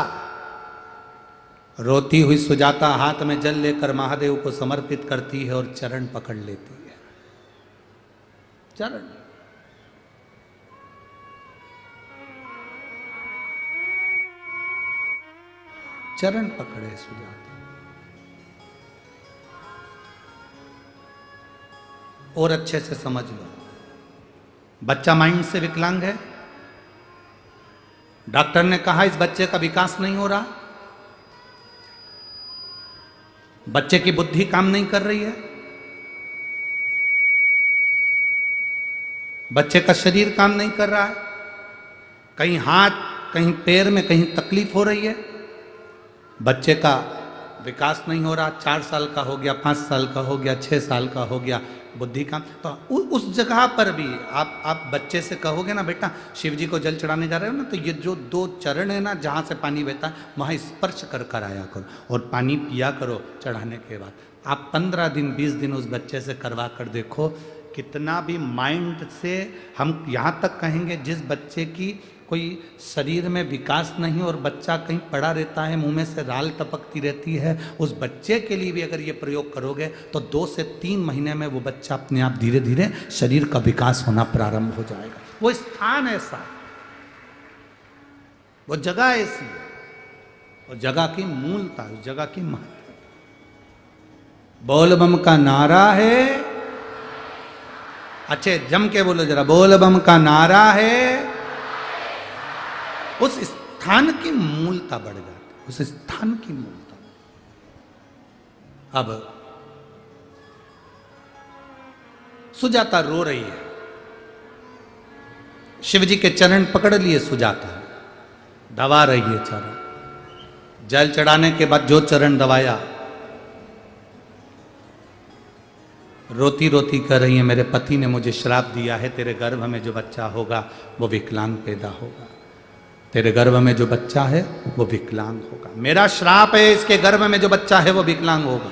रोती हुई सुजाता हाथ में जल लेकर महादेव को समर्पित करती है और चरण पकड़ लेती है। चरण चरण पकड़े सुजाता। और अच्छे से समझ लो, बच्चा माइंड से विकलांग है। डॉक्टर ने कहा इस बच्चे का विकास नहीं हो रहा, बच्चे की बुद्धि काम नहीं कर रही है, बच्चे का शरीर काम नहीं कर रहा है, कहीं हाथ कहीं पैर में कहीं तकलीफ हो रही है, बच्चे का विकास नहीं हो रहा। 4 साल का हो गया, 5 साल का हो गया, 6 साल का हो गया, बुद्धि काम। तो उस जगह पर भी आप बच्चे से कहोगे ना, बेटा शिव जी को जल चढ़ाने जा रहे हो ना, तो ये जो 2 चरण है ना जहाँ से पानी बहता है वहाँ स्पर्श कर कर आया करो और पानी पिया करो चढ़ाने के बाद। आप 15 दिन 20 दिन उस बच्चे से करवा कर देखो, कितना भी माइंड से हम यहाँ तक कहेंगे जिस बच्चे की कोई शरीर में विकास नहीं और बच्चा कहीं पड़ा रहता है, मुंह में से राल टपकती रहती है, उस बच्चे के लिए भी अगर ये प्रयोग करोगे तो 2 से 3 महीने में वो बच्चा अपने आप धीरे धीरे शरीर का विकास होना प्रारंभ हो जाएगा। वो स्थान ऐसा है, वो जगह ऐसी है, वो जगह की मूलता, उस जगह की महत्व। बोल बम का नारा है, अच्छे जम के बोलो जरा, बोल बम का नारा है। उस स्थान की मूलता बढ़ जाती है, उस स्थान की मूलता। अब सुजाता रो रही है, शिव जी के चरण पकड़ लिए सुजाता, दबा रही है चरण। जल चढ़ाने के बाद जो चरण दबाया, रोती रोती कह रही है मेरे पति ने मुझे श्राप दिया है, तेरे गर्भ में जो बच्चा होगा वो विकलांग पैदा होगा, तेरे गर्भ में जो बच्चा है वो विकलांग होगा। मेरा श्राप है, इसके गर्भ में जो बच्चा है वो विकलांग होगा।